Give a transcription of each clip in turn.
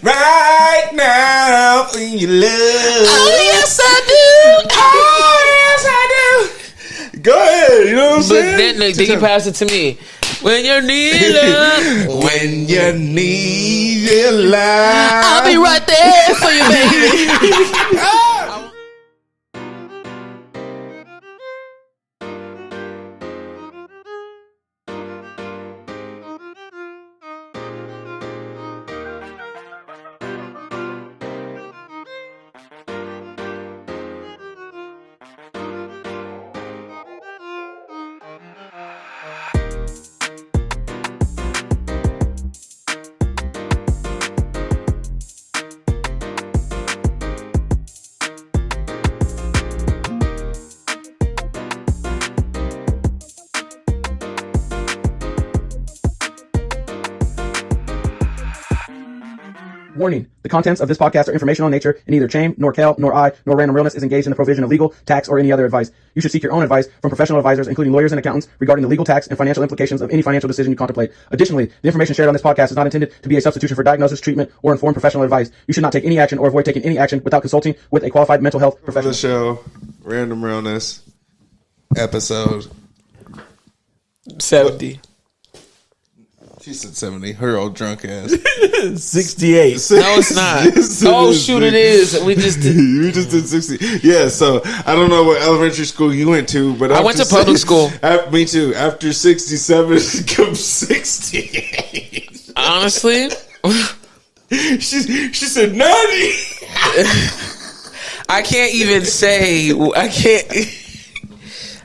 right now in your love. Oh, yes, I do. Oh, yes, I do. Go ahead. You know what I'm saying? But then you pass it to me. When you need love. When you need your love. I'll be right there for you, baby. Warning, the contents of this podcast are informational in nature, and neither Chaim, nor Kel, nor I, nor Random Realness is engaged in the provision of legal, tax, or any other advice. You should seek your own advice from professional advisors, including lawyers and accountants, regarding the legal, tax, and financial implications of any financial decision you contemplate. Additionally, the information shared on this podcast is not intended to be a substitution for diagnosis, treatment, or informed professional advice. You should not take any action or avoid taking any action without consulting with a qualified mental health professional. The show, Random Realness, episode 70. She said 70. Her old drunk ass. 68. No, it's not. Oh, shoot, it is. We just did. You just did 60. Yeah, so I don't know what elementary school you went to, but I went to public school. Me too. After 67, it comes 68. Honestly, she said 90. I can't even say. I can't.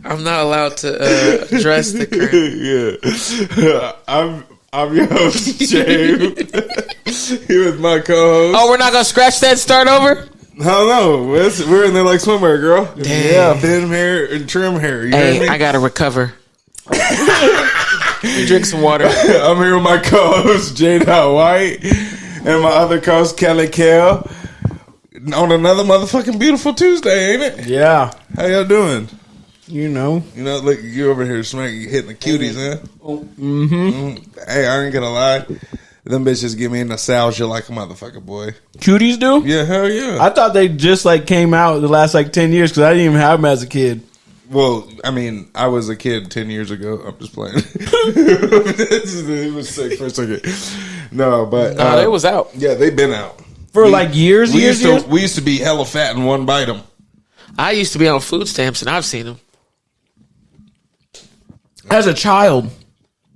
I'm not allowed to address the current. Yeah. I'm your host, James. Here with my co-host. Oh, we're not gonna scratch that. Start over. I don't know. We're in there like swimwear, girl. Damn. Yeah, thin hair and trim hair. You know what I mean? I gotta recover. You drink some water. I'm here with my co-host, Jade White, and my other co-host, Kelly Kell, on another motherfucking beautiful Tuesday, ain't it? Yeah. How y'all doing? You know. Look, you over here hitting the cuties, huh? Mm-hmm. Hey, I ain't gonna lie. Them bitches give me nostalgia like a motherfucker, boy. Cuties do? Yeah, hell yeah. I thought they just came out the last 10 years because I didn't even have them as a kid. Well, I mean, I was a kid 10 years ago. I'm just playing. It was sick for a second. No, but it was out. Yeah, they've been out for years. We used to be hella fat and one bite them. I used to be on food stamps and I've seen them. As a child.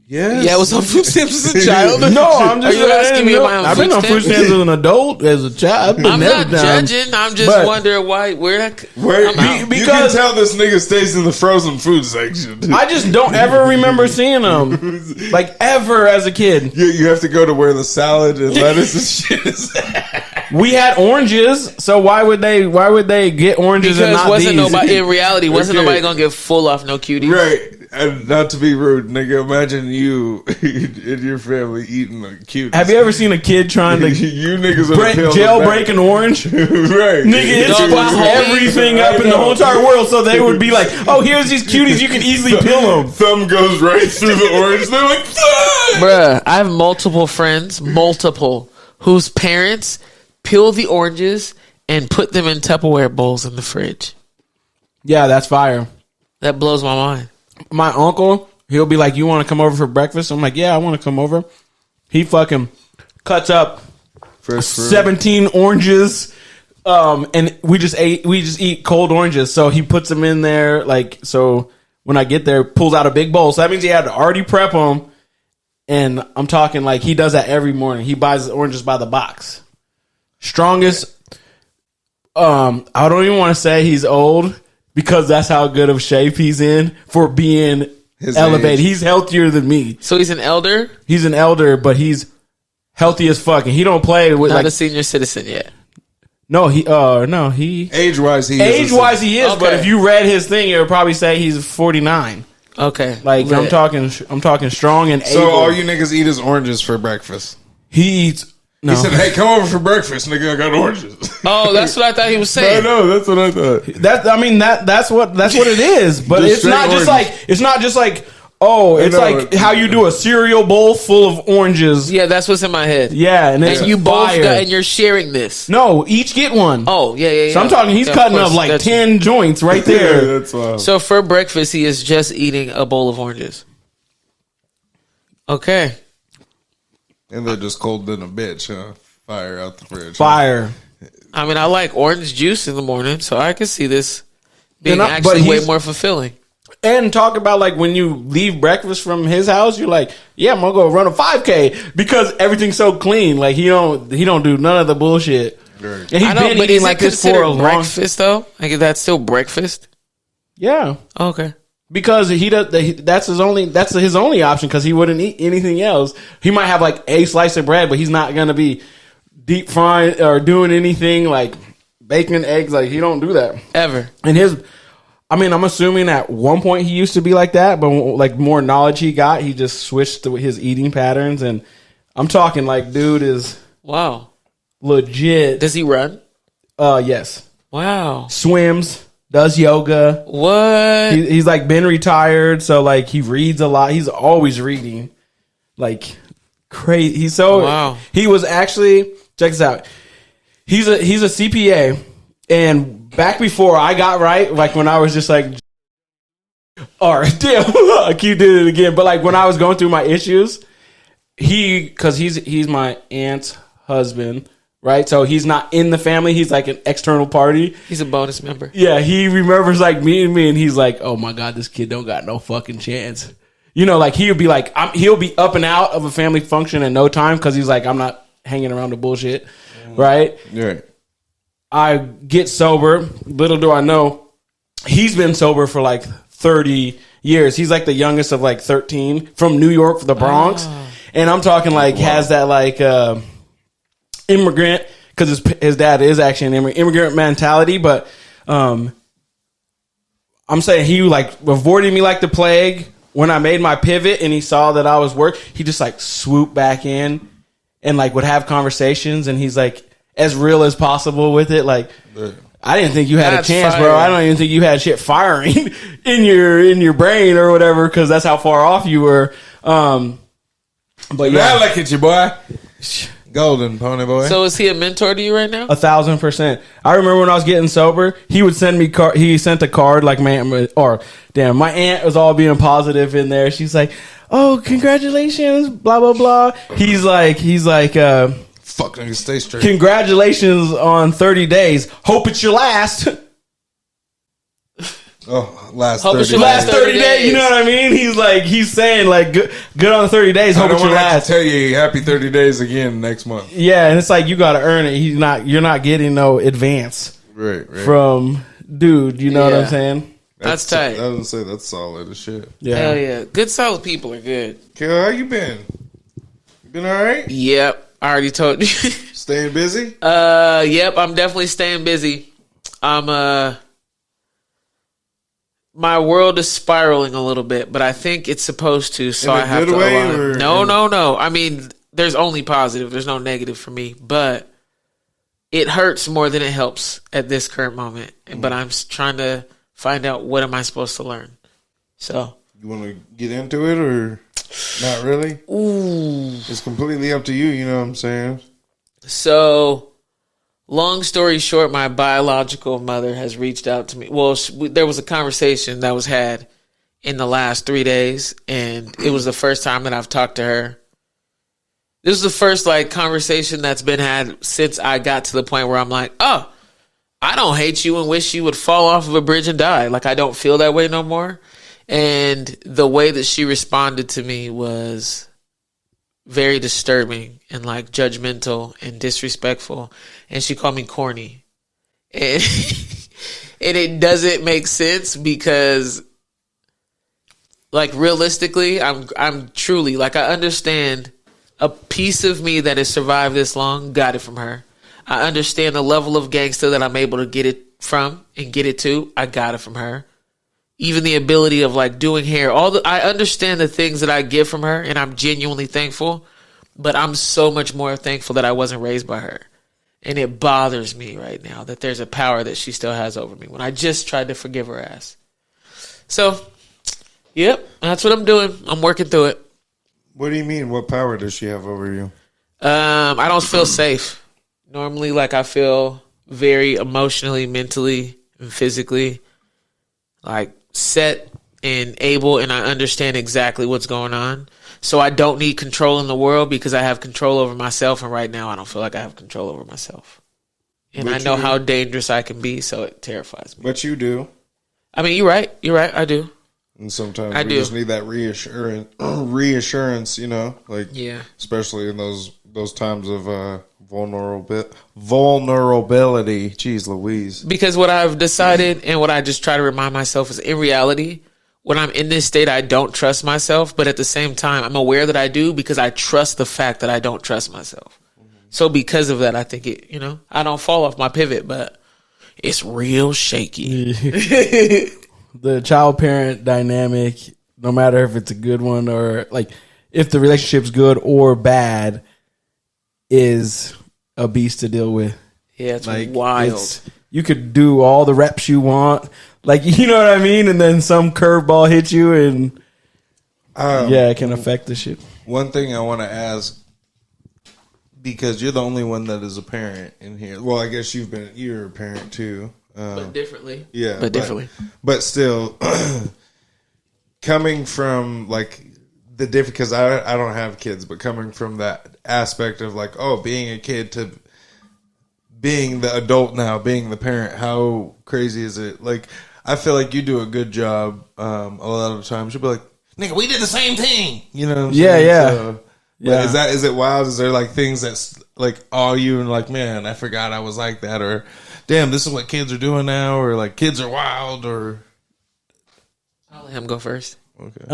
Yes. Yeah, I was on food stamps as a child. No, I'm just asking me about I've been on food stamps as an adult, as a child. I'm not judging. I'm just wondering why. Because you can tell this nigga stays in the frozen food section. I just don't ever remember seeing them, ever as a kid. You have to go to where the salad and lettuce and shit is at. We had oranges, so why would they get oranges because and not wasn't these? Nobody in reality wasn't nobody gonna get full off no cuties, right? And not to be rude, nigga, imagine you and your family eating a cutie. Have you ever seen a kid trying to you niggas jailbreak an orange? Right, nigga, it splits everything up in the whole entire world. So they would be like, "Oh, here's these cuties. You can easily peel them." Thumb goes right through the orange. They're like, "Fuck!" Bruh, I have multiple friends, whose parents peel the oranges and put them in Tupperware bowls in the fridge. Yeah, that's fire. That blows my mind. My uncle, he'll be like, "You want to come over for breakfast?" I'm like, "Yeah, I want to come over." He fucking cuts up 17 oranges, and we just eat cold oranges. So he puts them in there, so when I get there, pulls out a big bowl. So that means he had to already prep them. And I'm talking he does that every morning. He buys the oranges by the box. Strongest. I don't even want to say he's old, because that's how good of shape he's in for being elevated. Age. He's healthier than me. So he's an elder? He's an elder, but he's healthy as fuck. And he don't play with not a senior citizen yet. No, he age-wise he is. Age-wise he is, okay. But if you read his thing, it would probably say he's 49. Okay. I'm talking strong and so able. all you niggas eat is oranges for breakfast. He eats. No. He said, "Hey, come over for breakfast, nigga. I got oranges." Oh, that's what I thought he was saying. No, that's what I thought. That's what it is. But it's not just Oh, it's know. like how you do a cereal bowl full of oranges. Yeah, that's what's in my head. Yeah, and it's And you both fire. got, and you're sharing this. No, each get one. Oh, yeah. So I'm talking, he's Yeah, cutting of course, up like that's- 10 joints right Yeah, there. that's wild. So for breakfast, he is just eating a bowl of oranges. Okay. And they're just cold in a bitch, huh? Fire out the fridge. Fire. I mean, I like orange juice in the morning, so I can see this being But actually way he's- more fulfilling. And talk about like when you leave breakfast from his house, you're like, yeah, I'm gonna go run a 5K because everything's so clean. Like he don't do none of the bullshit. Right. And he's I know, been but eating is like it this for considered a long. breakfast though? Like that's still breakfast? Yeah, Okay. because that's his only option because he wouldn't eat anything else. He might have like a slice of bread, but he's not gonna be deep frying or doing anything like bacon, eggs. Like he don't do that. Ever. And I'm assuming at one point he used to be like that, but like more knowledge he got, he just switched to his eating patterns. And I'm talking like, dude is Wow. legit. Does he run? Yes. Wow. Swims, does yoga. What? He's like been retired, so like he reads a lot. He's always reading, like crazy. He's so Wow. He was actually, check this out. He's a CPA, and back before I got right, like when I was just like, all right, damn, I keep doing it again. But like when I was going through my issues, because he's my aunt's husband, right? So he's not in the family. He's like an external party. He's a bonus member. Yeah, he remembers like meeting me, and he's like, "Oh my god, this kid don't got no fucking chance." You know, like he'll be like, he'll be up and out of a family function in no time because he's like, I'm not hanging around the bullshit, right? Yeah. I get sober. Little do I know, he's been sober for like 30 years. He's like the youngest of like 13 from New York, the Bronx, and I'm talking like has that like immigrant because his dad is actually an immigrant mentality, but I'm saying he like avoided me like the plague. When I made my pivot and he saw that I was he just like swooped back in and like would have conversations, and he's like as real as possible with it. Like, I didn't think you had That's a chance, fire. bro. I don't even think you had shit firing in your brain or whatever, because that's how far off you were. But Now yeah, look at you, boy. Golden pony boy. So is he a mentor to you right now? 1,000%. I remember when I was getting sober, he would send me he sent a card like my aunt was all being positive in there. She's like, "Oh, congratulations, blah blah blah." He's like Fuck, nigga, stay straight. congratulations on 30 days. Hope it's your last. Oh, last Hope 30 it's your days. last Last 30 days. You know what I mean? He's saying like good on the 30 days. I Hope don't it's your want to have last. to tell you happy 30 days again next month. Yeah, and it's like you got to earn it. You're not getting no advance Right. from dude. You know what I'm Yeah. saying? That's tight. I was gonna say that's solid as shit. Yeah. Hell yeah. Good solid people are good. Kale, how you been? You been all right? Yep. I already told you. Staying busy? Yep, I'm definitely staying busy. My world is spiraling a little bit, but I think it's supposed to, so In a I have good to way, align. or No. I mean, there's only positive. There's no negative for me, but it hurts more than it helps at this current moment. But I'm trying to find out what am I supposed to learn. So, You want to get into it or not really? ooh. It's completely up to you. You know what I'm saying? So, long story short, my biological mother has reached out to me. Well, there was a conversation that was had in the last 3 days, and it was the first time that I've talked to her. This is the first like conversation that's been had since I got to the point where I'm like, oh, I don't hate you and wish you would fall off of a bridge and die. Like, I don't feel that way no more. And the way that she responded to me was very disturbing and like judgmental and disrespectful. And she called me corny. And, and it doesn't make sense because like realistically, I'm truly like, I understand a piece of me that has survived this long got it from her. I understand the level of gangster that I'm able to get it from and get it to. I got it from her. Even the ability of like doing hair, I understand the things that I get from her, and I'm genuinely thankful. But I'm so much more thankful that I wasn't raised by her, and it bothers me right now that there's a power that she still has over me when I just tried to forgive her ass. So, Yep, that's what I'm doing. I'm working through it. What do you mean? What power does she have over you? I don't feel safe. Normally, like, I feel very emotionally, mentally, and physically, like, set and able, and I understand exactly what's going on. So I don't need control in the world because I have control over myself, and right now I don't feel like I have control over myself. And But I know you- how dangerous I can be, so it terrifies me. But you do. I mean, you're right. You're right. I do. And sometimes I we do. just need that reassurance, you know, like Yeah. especially in those times of vulnerability. Jeez Louise. Because what I've decided and what I just try to remind myself is, in reality, when I'm in this state, I don't trust myself. But at the same time, I'm aware that I do because I trust the fact that I don't trust myself. So because of that, I think it, I don't fall off my pivot, but it's real shaky. The child parent dynamic, no matter if it's a good one or like if the relationship's good or bad, is a beast to deal with. Yeah, it's Like, wild. You could do all the reps you want, like, you know what I mean, and then some curveball hits you, and it can affect the shit. One thing I want to ask, because you're the only one that is a parent in here. Well, I guess you're a parent too. But differently. Yeah, But differently. But still, coming from like the different, because I don't have kids, but coming from that aspect of like, being a kid to being the adult now, being the parent, how crazy is it? Like, I feel like you do a good job. A lot of the times you'll be like, "Nigga, we did the same thing," you know? What I'm saying? Yeah. So, Yeah. Is it wild? Is there like things that's like all you and like, man, I forgot I was like that, or damn, this is what kids are doing now, or like kids are wild, or I'll let him go first. okay.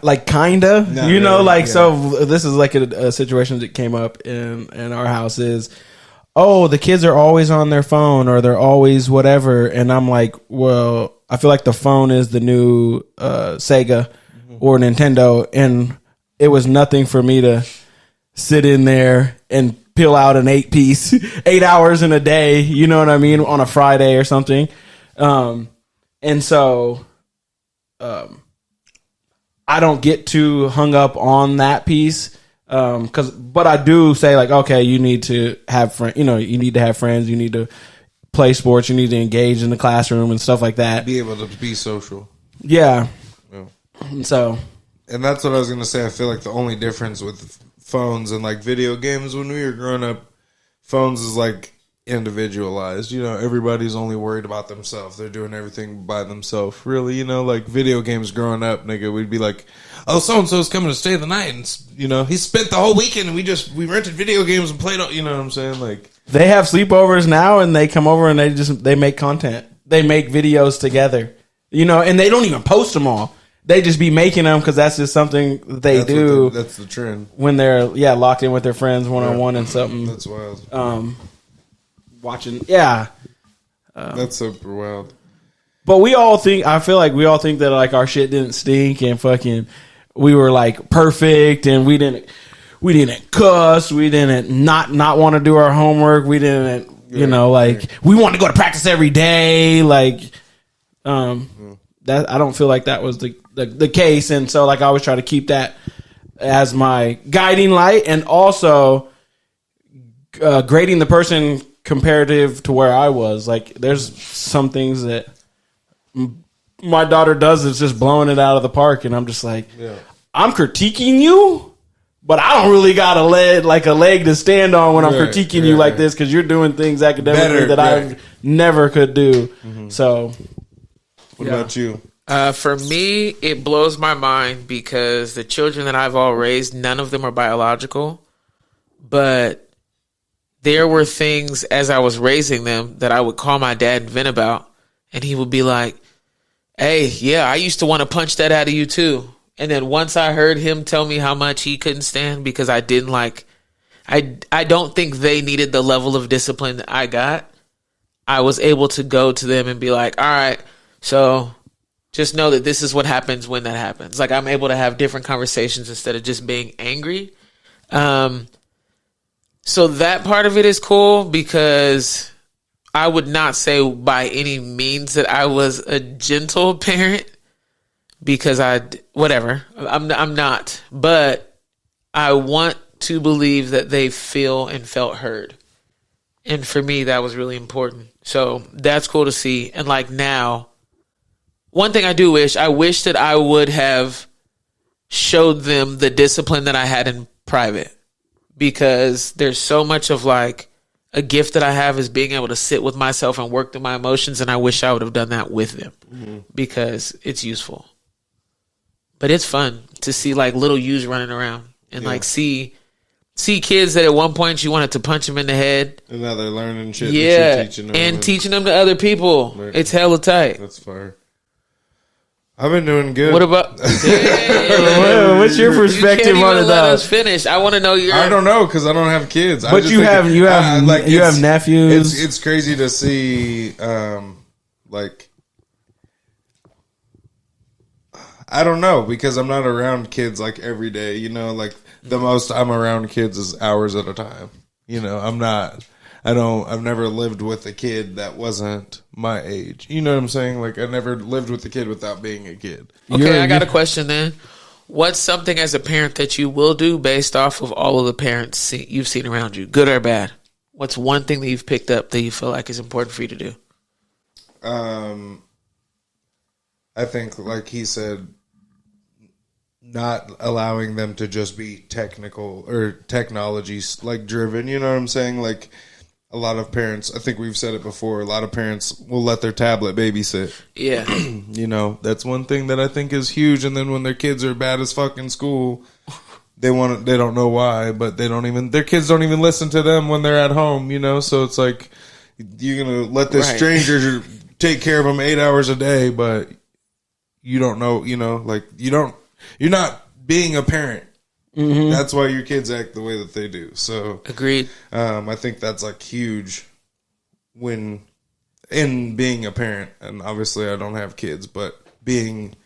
Like kinda, Not you know, really, like yeah. so. This is like a situation that came up in our house. Is the kids are always on their phone or they're always whatever, and I'm like, well, I feel like the phone is the new Sega or Nintendo, and it was nothing for me to sit in there and peel out an 8-piece, 8 hours in a day. You know what I mean, on a Friday or something, and so. I don't get too hung up on that piece, but I do say like, okay, you need to have friends. You know, you need to have friends. You need to play sports. You need to engage in the classroom and stuff like that. Be able to be social. Yeah. Yeah. And so, And that's what I was gonna say. I feel like the only difference with phones and like video games when we were growing up, phones is like individualized. You know, everybody's only worried about themselves. They're doing everything by themselves. Really, you know, like video games growing up, nigga, we'd be like, oh, so and so's coming to stay the night, and you know, he spent the whole weekend, and we rented video games and played. You know what I'm saying? Like, they have sleepovers now, and they come over and they make content. They make videos together, you know, and they don't even post them all. They just be making them because that's just something they do. That's the trend. When they're locked in with their friends one-on-one and something. That's wild. Watching, That's super wild. but I feel like we all think that like our shit didn't stink and fucking we were like perfect and we didn't cuss, we didn't not want to do our homework, we didn't we wanted to go to practice every day, like that. I don't feel like that was the case, and so like I always try to keep that as my guiding light, and also grading the person comparative to where I was. Like, there's some things that my daughter does that's just blowing it out of the park, and I'm just like, I'm critiquing you, but I don't really got a leg to stand on when I'm critiquing you like this, because you're doing things academically that I never could do. So, What about you? For me, it blows my mind because the children that I've all raised, none of them are biological, but there were things as I was raising them that I would call my dad and vent about, and he would be like, hey, yeah, I used to want to punch that out of you too. And then once I heard him tell me how much he couldn't stand because I didn't I don't think they needed the level of discipline that I got, I was able to go to them and be like, all right, so just know that this is what happens when that happens. Like, I'm able to have different conversations instead of just being angry. So that part of it is cool because I would not say by any means that I was a gentle parent, because I'm not, but I want to believe that they feel and felt heard. And for me, that was really important. So that's cool to see. And like now, one thing I wish that I would have showed them the discipline that I had in private, because there's so much of like a gift that I have is being able to sit with myself and work through my emotions. And I wish I would have done that with them because it's useful. But it's fun to see like little yous running around and like see kids that at one point you wanted to punch them in the head. And now they're learning shit. Yeah. That you're teaching them and teaching them to other people. Right. It's hella tight. That's fire. I've been doing good. What about? What's your perspective on it? Let us finish. I want to know your. I don't know because I don't have kids. But you have nephews. It's crazy to see, like, I don't know, because I'm not around kids like every day. You know, like the most I'm around kids is hours at a time. You know, I've never lived with a kid that wasn't my age. You know what I'm saying? Like, I never lived with a kid without being a kid. Okay, I got a question then. What's something as a parent that you will do based off of all of the parents you've seen around you, good or bad? What's one thing that you've picked up that you feel like is important for you to do? I think, like he said, not allowing them to just be technical or technology like driven. You know what I'm saying? Like, a lot of parents, I think we've said it before, a lot of parents will let their tablet babysit. Yeah. You know, that's one thing that I think is huge. And then when their kids are bad as fuck in school, they don't know why, but their kids don't even listen to them when they're at home, you know? So it's like, you're going to let this stranger take care of them 8 hours a day, but you don't know, you know, like you're not being a parent. Mm-hmm. That's why your kids act the way that they do. So agreed. I think that's like huge when in being a parent, and obviously I don't have kids, but being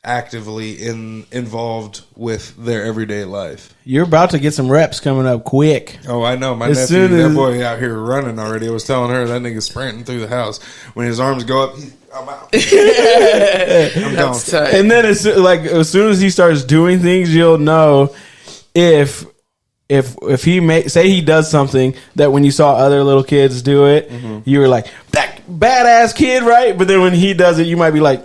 actively involved with their everyday life. You're about to get some reps coming up quick. Oh, I know. My nephew, that boy out here running already. I was telling her that nigga's sprinting through the house. When his arms go up, I'm out. I'm gone. And then as soon as he starts doing things, you'll know if he say he does something that when you saw other little kids do it, you were like, that badass kid, right? But then when he does it, you might be like,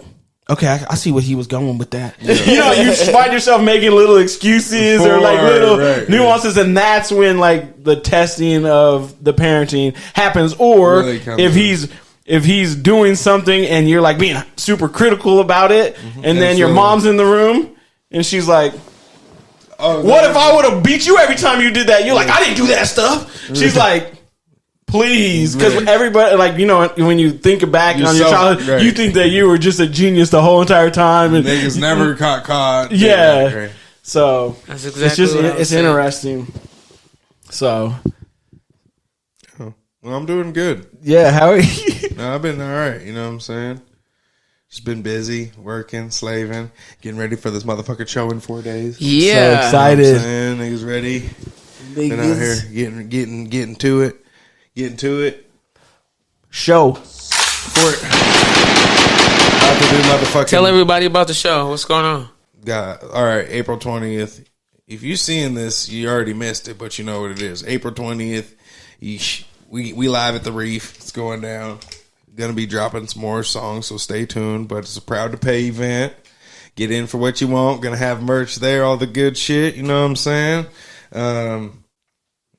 okay, I see what he was going with that. Yeah. You know, you find yourself making little excuses or like little nuances, and that's when like the testing of the parenting happens. Or really if he's doing something and you're like being super critical about it, and then your mom's in the room and she's like, what if I would have beat you every time you did that? You're like, I didn't do that stuff. She's like, please, because everybody, like, you know, when you think back on your childhood, you think that you were just a genius the whole entire time, and niggas never got caught. Yeah, so that's exactly it's interesting. So, well, I'm doing good. Yeah, how are you? No, I've been all right. You know what I'm saying? Just been busy, working, slaving, getting ready for this motherfucking show in 4 days. Yeah, so excited. You know what I'm saying? Niggas ready. Been out here getting to it. Getting to it. Show. For it. About to do motherfucking. Tell everybody about the show. What's going on? All right, April 20th. If you're seeing this, you already missed it, but you know what it is. April 20th. We live at the Reef. It's going down. Gonna be dropping some more songs, so stay tuned. But it's a proud to pay event. Get in for what you want. Gonna have merch there, all the good shit. You know what I'm saying?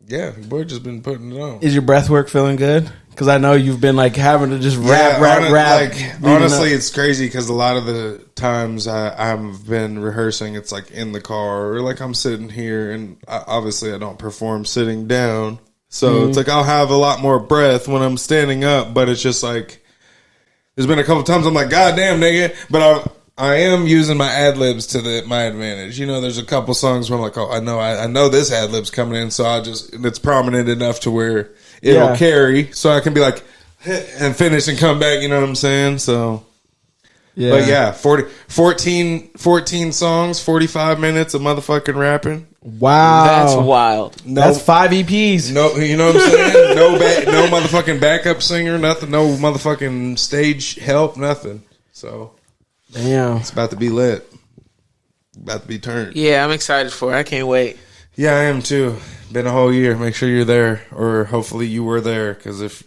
Yeah, boy, just been putting it on. Is your breath work feeling good? Because I know you've been like having to just rap. Like, honestly, it's crazy because a lot of the times I've been rehearsing, it's like in the car or like I'm sitting here, and obviously I don't perform sitting down. So it's like I'll have a lot more breath when I'm standing up, but it's just like there's been a couple times I'm like, God damn, nigga. But I am using my ad libs to my advantage. You know, there's a couple songs where I'm like, oh, I know this ad lib's coming in, so it's prominent enough to where it'll carry, so I can be like and finish and come back. You know what I'm saying? So Yeah. But yeah, 14 songs, 45 minutes of motherfucking rapping. Wow. That's wild. No, That's 5 EPs. No, you know what I'm saying? No motherfucking backup singer, nothing. No motherfucking stage help, nothing. So Damn. it's about to be lit. About to be turned. Yeah, I'm excited for it. I can't wait. Yeah, I am too. Been a whole year. Make sure you're there, or hopefully you were there. Because if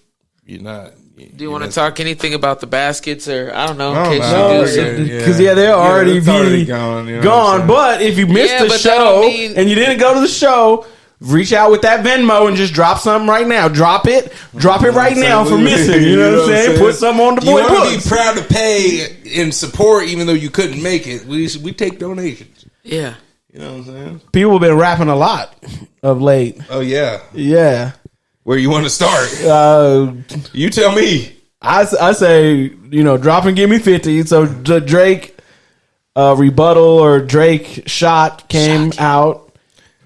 you're not, Do you want to talk anything about the baskets, or I don't know? Oh, In case no, you do some- Because they're already, it's already gone. You know what I'm gone. saying? But if you missed Yeah, the but that show don't mean- and you didn't go to the show, reach out with that Venmo and just drop something right now. Drop it right now for missing. You know what I'm saying? Put something on the You boy want to be books. proud to pay and support, even though you couldn't make it. We take donations. Yeah. You know what I'm saying? People have been rapping a lot of late. Oh yeah. Yeah. Where you want to start? You tell me. I say, drop and give me 50. So the Drake rebuttal or Drake shot came out.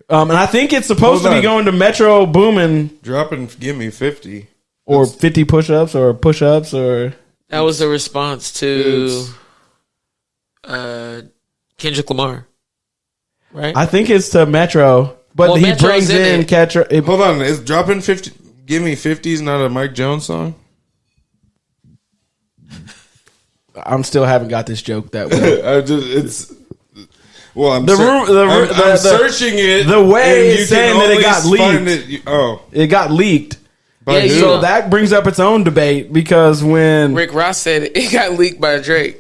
And I think it's supposed to be going to Metro Boomin. Drop and give me 50. Or 50 push-ups or push-ups or... That was a response to Kendrick Lamar, right? I think it's to Metro. But Well, he Metro's brings in in it. Catcher... Hold on, is dropping 50? Give me 50 is not a Mike Jones song. I'm still haven't got this joke that way. I'm The searching it. the way and it's saying that it got leaked. It got leaked. Yeah, you So know, that brings up its own debate because when Rick Ross said it got leaked by Drake.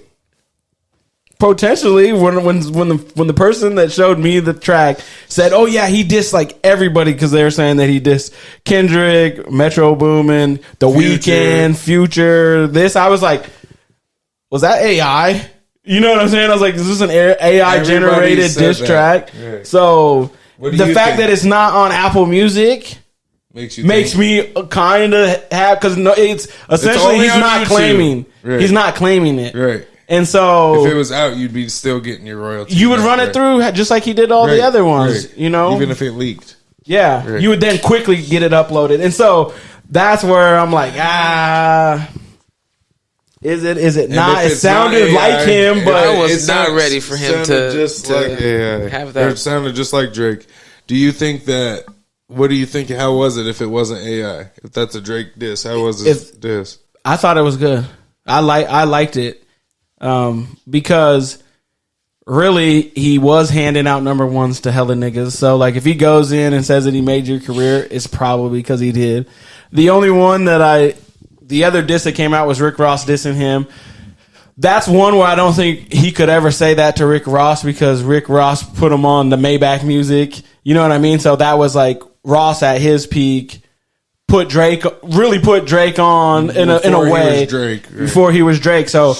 potentially when the person that showed me the track said, "Oh yeah, he dissed like everybody," because they were saying that he dissed Kendrick, Metro Boomin, The Weeknd, Future. This I was like, was that AI? You know what I'm saying? I was like, is this an AI generated diss track? Right. So What do the you fact think? that it's not on Apple Music makes me kind of have, because it's essentially only he's on not YouTube. claiming. Right. He's not claiming it. Right. And so If it was out, you'd be still getting your royalties. you would run it through just like he did all the other ones, right. Even if it leaked. Yeah. Right. You would then quickly get it uploaded. And so that's where I'm like, is it not? It sounded like him, but I was not ready for him to have that. It sounded just like Drake. Do you think that? What do you think? How was it if it wasn't AI? If that's a Drake diss, how was it diss? I thought it was good. I liked it because really he was handing out number ones to hella niggas. So like if he goes in and says that he made your career, it's probably because he did. The only one the other diss that came out was Rick Ross dissing him. That's one where I don't think he could ever say that to Rick Ross because Rick Ross put him on the Maybach music. You know what I mean? So that was like Ross at his peak. Put Drake on in a way before he was Drake. So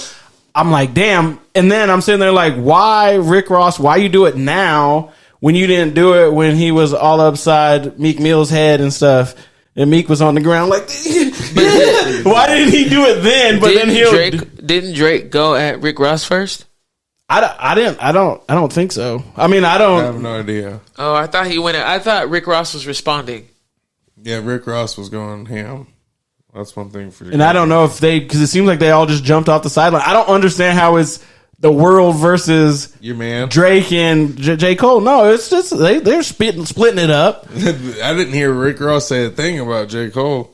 I'm like, damn. And then I'm sitting there like, why Rick Ross? Why you do it now when you didn't do it when he was all upside Meek Mill's head and stuff? And Meek was on the ground like, why didn't he do it then? But Didn't Drake go at Rick Ross first? I don't think so. I mean, I have no idea. Oh, I thought Rick Ross was responding. Yeah, Rick Ross was going ham. That's one thing for you. And I don't know if because it seems like they all just jumped off the sideline. I don't understand how it's the world versus your man Drake and J. Cole. No, it's just they're splitting it up. I didn't hear Rick Ross say a thing about J. Cole.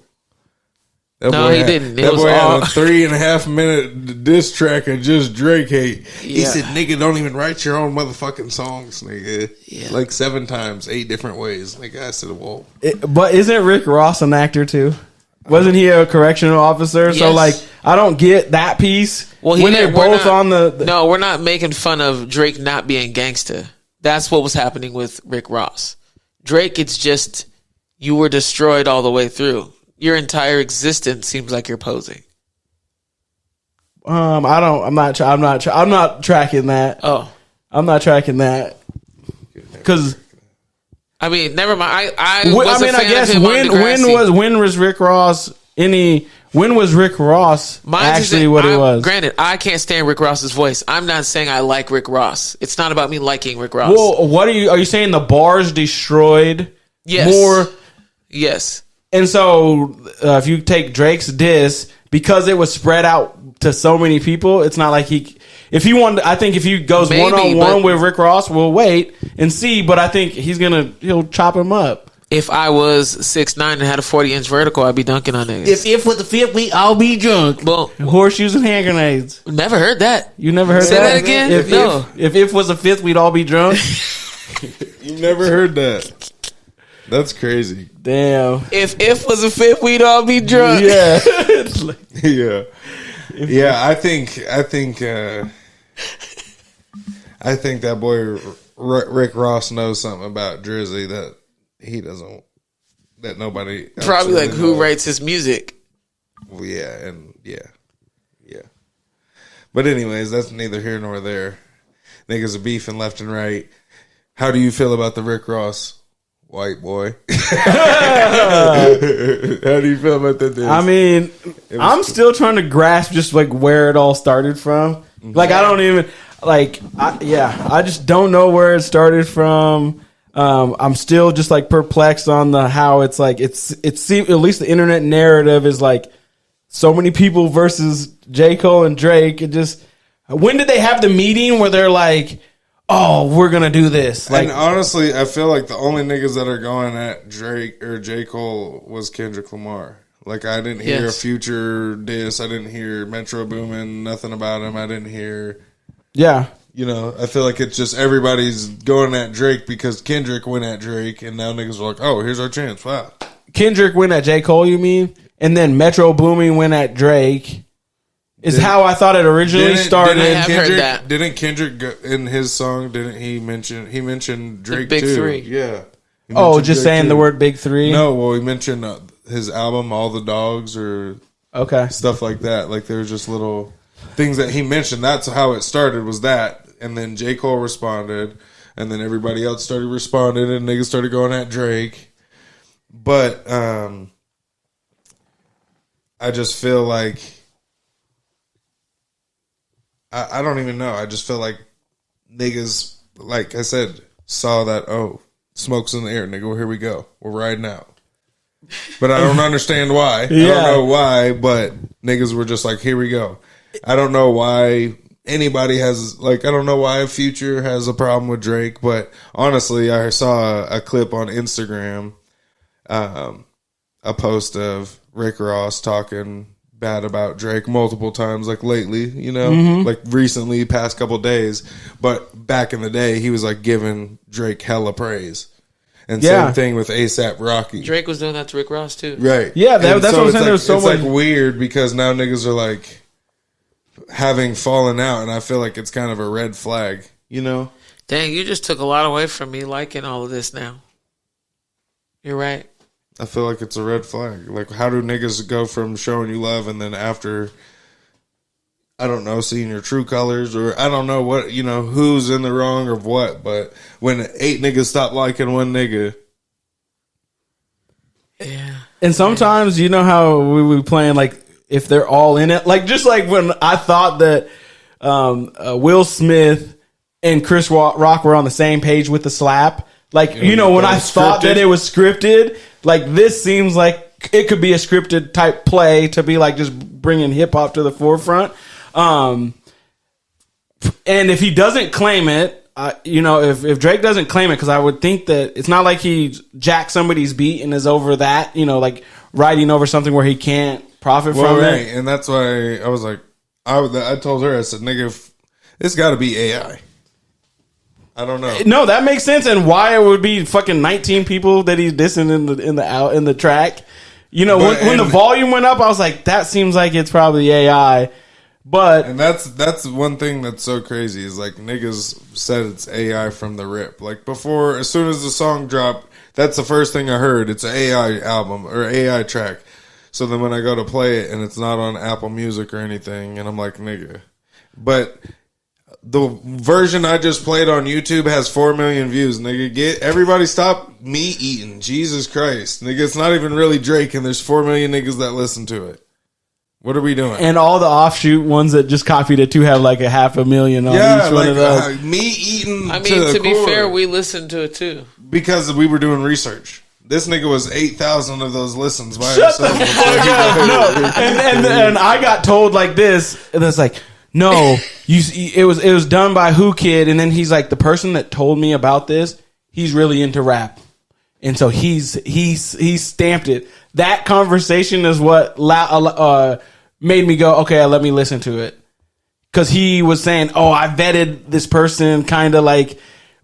He didn't. That boy had a 3.5 minute diss track of just Drake hate. He said, "Nigga, don't even write your own motherfucking songs, nigga." Yeah. Like 7 times, 8 different ways. Like I said, "Whoa." But isn't Rick Ross an actor too? Wasn't he a correctional officer? Yes. So like, I don't get that piece. Well, when they're both on the. No, we're not making fun of Drake not being gangsta. That's what was happening with Rick Ross. Drake, it's just you were destroyed all the way through. Your entire existence seems like you're posing. I'm not tracking that. Oh, I'm not tracking that because. I mean, never mind. I guess when was Rick Ross when was Rick Ross actually what it was? Granted, I can't stand Rick Ross's voice. I'm not saying I like Rick Ross. It's not about me liking Rick Ross. Well, what are you saying the bars destroyed yes. more? Yes. And so if you take Drake's diss, because it was spread out to so many people. It's not like if he wanted, I think if he goes Maybe, one-on-one but- with Rick Ross, we'll wait and see. But I think he'll chop him up. If I was 6'9" and had a 40-inch vertical, I'd be dunking on niggas. If with the fifth, we all be drunk. Well, Horseshoes and hand grenades. never heard that. You never heard Say that again? No. If was a fifth, we'd all be drunk. You never heard that. That's crazy. Damn. If was a fifth, we'd all be drunk. Yeah. Yeah. Yeah, I think that boy Rick Ross knows something about Drizzy that he doesn't, that nobody else Probably like really who knows. writes his music. Well, yeah, and yeah. But anyways, that's neither here nor there. Niggas are beefing left and right. How do you feel about the Rick Ross white boy? How do you feel about that? I mean, I'm still trying to grasp just like where it all started from. Like I don't even I just don't know where it started from. I'm still just like perplexed on how it's like it's at least the internet narrative is like so many people versus J. Cole and Drake. It just, when did they have the meeting where they're like, oh, we're gonna do this? Like, and honestly, I feel like the only niggas that are going at Drake or J. Cole was Kendrick Lamar. Like I didn't hear a Future diss. I didn't hear Metro Boomin, nothing about him. I didn't hear. Yeah. You know, I feel like it's just everybody's going at Drake because Kendrick went at Drake, and now niggas are like, oh, here's our chance. Wow. Kendrick went at J. Cole, you mean? And then Metro Boomin went at Drake. Is how I thought it originally started. I have heard that. Didn't Kendrick go, in his song? Didn't he mentioned Drake Big too? Three. Yeah. He Oh, mentioned just Drake saying too. the word Big Three? No, well, he mentioned his album, All the Dogs, or Okay. stuff like that. Like there was just little things that he mentioned. That's how it started. Was that, and then J. Cole responded, and then everybody else started responding, and niggas started going at Drake. But I just feel like I don't even know. I just feel like niggas, like I said, saw that, oh, smoke's in the air, nigga. Well, here we go. We're riding out. But I don't understand why. I don't know why, but niggas were just like, here we go. I don't know why anybody has, like, I don't know why Future has a problem with Drake, but honestly, I saw a clip on Instagram, a post of Rick Ross talking bad about Drake multiple times, like lately, you know, like recently, past couple days. But back in the day, he was like giving Drake hella praise. And same thing with ASAP Rocky. Drake was doing that to Rick Ross too. Right. Yeah, that's what I'm saying. Like, There's so much. It's like weird because now niggas are like having fallen out, and I feel like it's kind of a red flag, you know? Dang, you just took a lot away from me liking all of this now. You're right. I feel like it's a red flag. Like, how do niggas go from showing you love and then after, I don't know, seeing your true colors, or I don't know what, you know, who's in the wrong or what, but when 8 niggas stop liking one nigga. Yeah. And sometimes, you know how we were playing, like, if they're all in it, like, just like when I thought that Will Smith and Chris Rock were on the same page with the slap. Like, you know, when I thought that it was scripted, like, this seems like it could be a scripted type play to be like just bringing hip hop to the forefront. And if he doesn't claim it, you know, if Drake doesn't claim it, because I would think that it's not like he jacked somebody's beat and is over that, you know, like writing over something where he can't profit from it. And that's why I was like, I told her, I said, nigga, it's got to be AI. I don't know. No, that makes sense. And why it would be fucking 19 people that he's dissing in the track. You know, when the volume went up, I was like, that seems like it's probably AI. But and that's one thing that's so crazy is like niggas said it's AI from the rip. Like before, as soon as the song dropped, that's the first thing I heard. It's an AI album or AI track. So then when I go to play it and it's not on Apple Music or anything, and I'm like, nigga, but the version I just played on YouTube has 4 million views. Nigga, everybody stop me eating. Jesus Christ. Nigga, it's not even really Drake, and there's 4 million niggas that listen to it. What are we doing? And all the offshoot ones that just copied it too have like 500,000 on each one of those. Me eating. I mean, to be fair, we listened to it too. Because we were doing research. This nigga was 8,000 of those listens by Shut himself. the fuck up. No. And I got told like this, and it's like, no, it was done by Who Kid, and then he's like, the person that told me about this, he's really into rap, and so he's stamped it. That conversation is what made me go, okay, let me listen to it, because he was saying, oh, I vetted this person, kind of like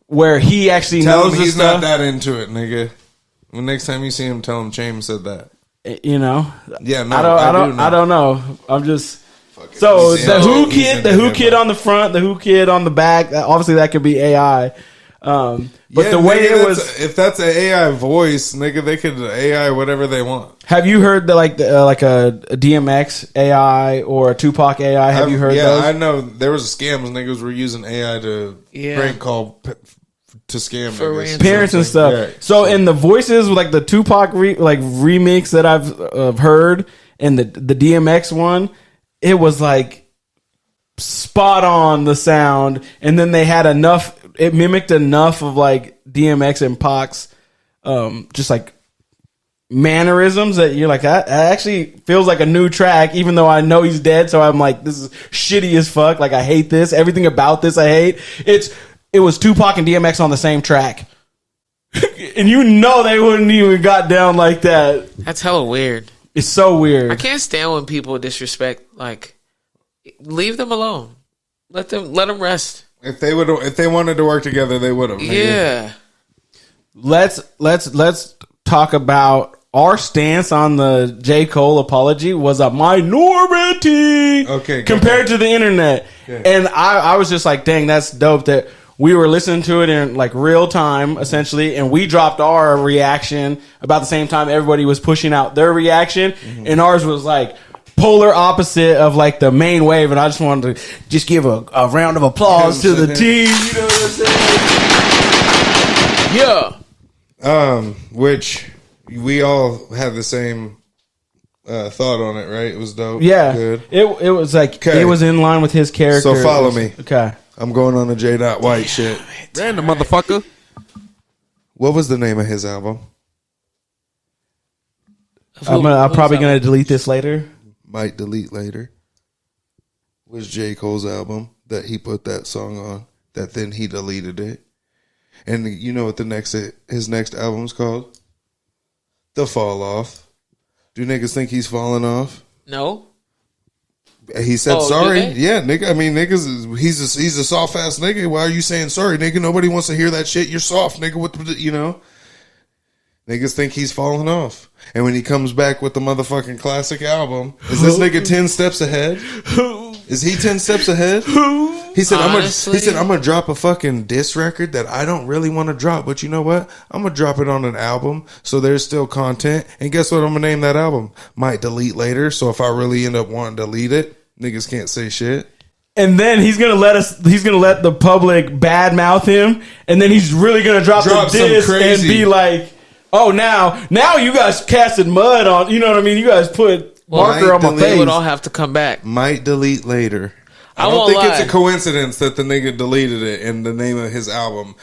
where he actually knows he's stuff. not that into it, nigga. Well, next time you see him, tell him James said that. You know, yeah, no, I don't know. I'm just so the Who Kid on the front, the Who Kid on the back. Obviously, that could be AI. But the way nigga, it was, if that's an AI voice, nigga, they could AI whatever they want. have you heard like a DMX AI or a Tupac AI? Have you heard? Yeah, those? I know there was scams. Niggas were using AI to prank call to scam For niggas. Parents and stuff. Yeah, so in the voices, like the Tupac remix that I've heard, and the DMX one, it was like spot on the sound, and then they had enough. It mimicked enough of like DMX and Pac's, just like mannerisms that you're like, that actually feels like a new track, even though I know he's dead. So I'm like, this is shitty as fuck. Like, I hate this. Everything about this I hate. It was Tupac and DMX on the same track. And you know they wouldn't even got down like that. That's hella weird. It's so weird. I can't stand when people disrespect. Like, leave them alone. Let them rest. If they wanted to work together, they would have. Yeah. Let's talk about our stance on the J. Cole apology was a minority, compared to the internet. Okay. And I was just like, dang, that's dope that we were listening to it in like real time, essentially, and we dropped our reaction about the same time everybody was pushing out their reaction, and ours was like polar opposite of like the main wave. And I just wanted to just give a round of applause to the team. You know what I'm saying? Yeah. Which we all had the same thought on it, right? It was dope. Yeah. Good. It was like, it was in line with his character. So follow me. Okay. I'm going on the J. White shit. Random motherfucker. What was the name of his album? I'm probably going to delete this later. Might delete later. Was J. Cole's album that he put that song on, that then he deleted it. And you know what his next album's called? The Fall Off. Do niggas think he's falling off? No. He said sorry. Yeah, nigga. I mean, niggas. He's a soft ass nigga. Why are you saying sorry, nigga? Nobody wants to hear that shit. You're soft, nigga. What you know? Niggas think he's falling off, and when he comes back with the motherfucking classic album, is this nigga 10 steps ahead? Is he 10 steps ahead? He said, I'm gonna drop a fucking diss record that I don't really want to drop, but you know what? I'm gonna drop it on an album, so there's still content. And guess what? I'm gonna name that album. Might delete later. So if I really end up wanting to delete it, niggas can't say shit. And then he's gonna let the public badmouth him, and then he's really gonna drop the diss and be like, oh, now you guys casted mud on, you know what I mean? You guys put marker on my face. They would all have to come back. Might delete later. I don't think it's a coincidence that the nigga deleted it in the name of his album.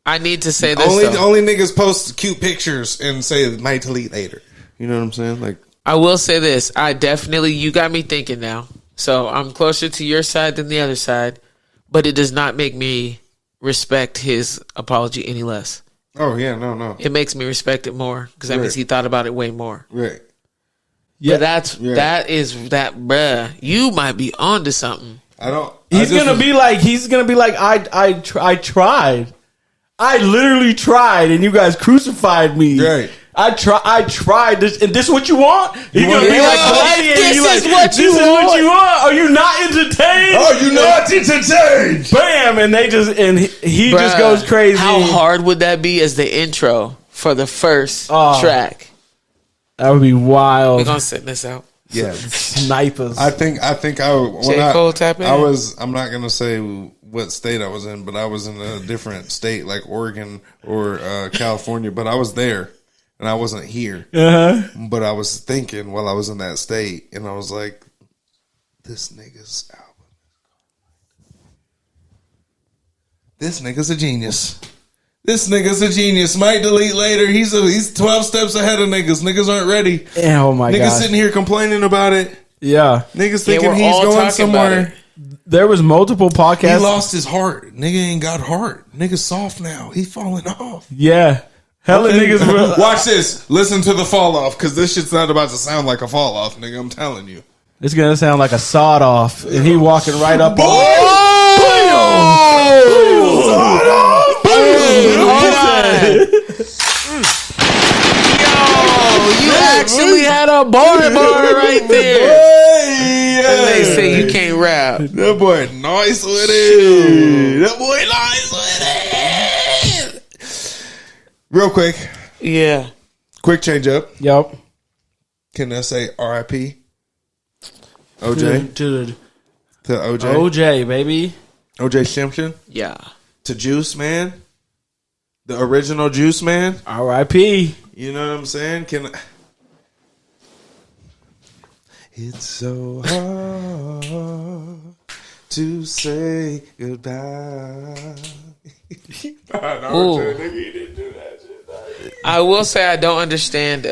I need to say this. Only niggas post cute pictures and say might delete later. You know what I'm saying? Like, I will say this. You got me thinking now. So I'm closer to your side than the other side, but it does not make me respect his apology any less. Oh yeah, no. It makes me respect it more because that means he thought about it way more. Right. Yeah, that is, bruh. You might be onto something. He's gonna be like, I tried. I literally tried, and you guys crucified me. Right. I tried this, and this is what you want? He's gonna be like, this is what you want. Are you not entertained? Are you not entertained? Bam! And he just goes crazy. How hard would that be as the intro for the first track? That would be wild. We're gonna send this out. Yeah, snipers. I think J. Cole tap in? I'm not gonna say what state I was in, but I was in a different state, like Oregon or California. But I was there, and I wasn't here. But I was thinking while I was in that state, and I was like, "This nigga's album. This nigga's a genius. This nigga's a genius. Might delete later. He's 12 steps ahead of niggas. Niggas aren't ready. Oh my god. Niggas sitting here complaining about it. Yeah. Niggas thinking he's going somewhere. There was multiple podcasts. He lost his heart. Nigga ain't got heart. Nigga's soft now. He's falling off. Yeah. Hella niggas will. Watch this. Listen to the fall off, because this shit's not about to sound like a fall off, nigga. I'm telling you. It's gonna sound like a sawed off, and he walking right up. Boy! Hold on. Yo, you actually had a bar right there. And they say you can't rap. That boy nice with it. That boy nice with it. Real quick. Yeah. Quick change up. Yup. Can I say R.I.P.? OJ? To OJ? OJ, baby. OJ Simpson? Yeah. To Juice Man? The original Juice Man? R.I.P. You know what I'm saying? It's so hard to say goodbye. I will say I don't understand.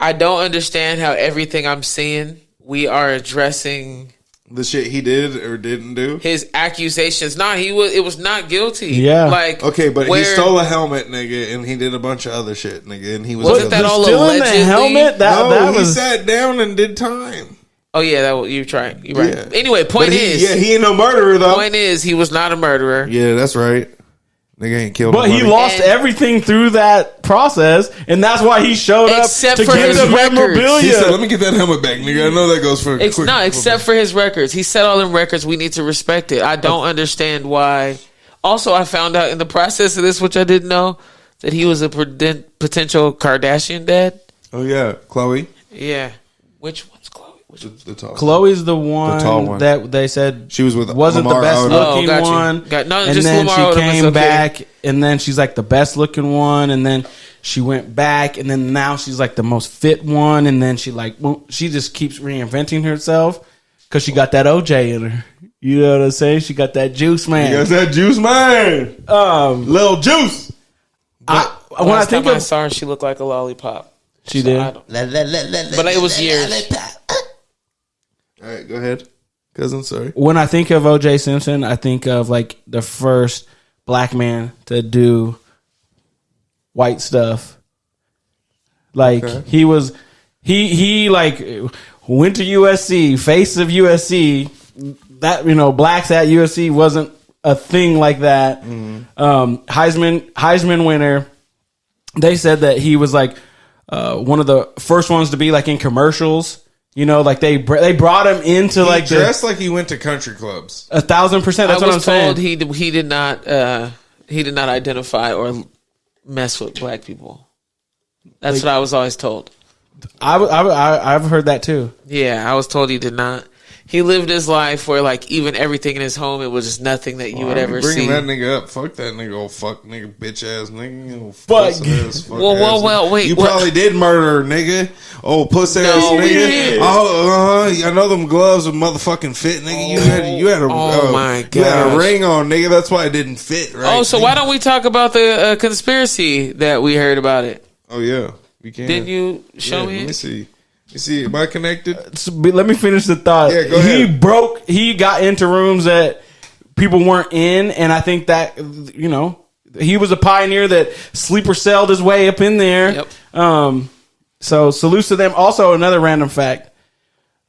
I don't understand how everything I'm seeing, we are addressing the shit he did or didn't do. His accusations. Nah, it was not guilty. Yeah. Like, okay, but he stole a helmet, nigga, and he did a bunch of other shit, nigga, and he was. Wasn't that all stealing allegedly? the helmet? That he was... sat down and did time. Oh yeah, you're right. You're right. Yeah. Anyway, he ain't no murderer though. Point is, he was not a murderer. Yeah, that's right. Nigga ain't killed. But he lost everything through that process, and that's why he showed up Except to for get his the records. memorabilia. He said, "Let me get that helmet back, nigga. I know that goes for except for his records. He set all them records. We need to respect it. I don't understand why. Also, I found out in the process of this, which I didn't know, that he was a potential Kardashian dad. Oh yeah, Chloe. Yeah, which one's Chloe? The tall Chloe's the one, tall one that they said she was with. Wasn't Lamar the best Odom. looking got you. one. No, and just then Lamar she Odom is came okay. back, and then she's like the best looking one, and then she went back, and then now she's like the most fit one, and then she just keeps reinventing herself because she got that OJ in her. You know what I'm saying? She got that juice man. You got that juice man. Lil Juice. When I think I saw her, she looked like a lollipop. She did. But it was years. All right, go ahead, cousin. Sorry. When I think of OJ Simpson, I think of like the first black man to do white stuff. Like he was, he like went to USC, face of USC. That blacks at USC wasn't a thing like that. Heisman winner. They said that he was like one of the first ones to be like in commercials. Like they brought him into he dressed like he went to country clubs. 1,000%. That's what I'm saying. He did not identify or mess with black people. That's what I was always told. I've heard that too. Yeah, I was told he did not. He lived his life where like even everything in his home, it was just nothing that you would ever see. Bringing that nigga up, fuck that nigga, old fuck nigga, bitch ass nigga, Well, wait. You probably did murder, nigga. Oh, puss ass nigga. I know them gloves were motherfucking fit, nigga. You had a ring on, nigga. That's why it didn't fit, right? Oh, so why don't we talk about the conspiracy that we heard about it? Oh yeah, we can. Didn't you show me? Let me see. You see, am I connected? Let me finish the thought. Yeah, go ahead. He got into rooms that people weren't in, and I think that, he was a pioneer that sleeper celled his way up in there. Yep. So salutes to them. Also, another random fact,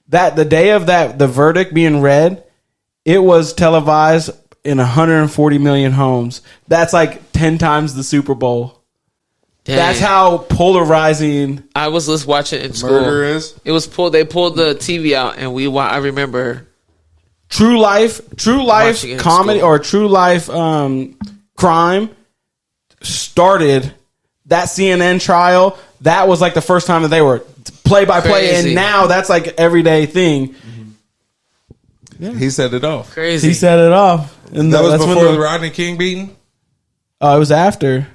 that the day of the verdict being read, it was televised in 140 million homes. That's like 10 times the Super Bowl. Dang. That's how polarizing. I was just watching it in school. Murder is. It was pulled. They pulled the TV out, and I remember true life comedy or true life crime started that CNN trial. That was like the first time that they were play by play, and now that's like everyday thing. Mm-hmm. Yeah. He set it off. Crazy. He set it off, and that was before the Rodney King beating. Oh, it was after.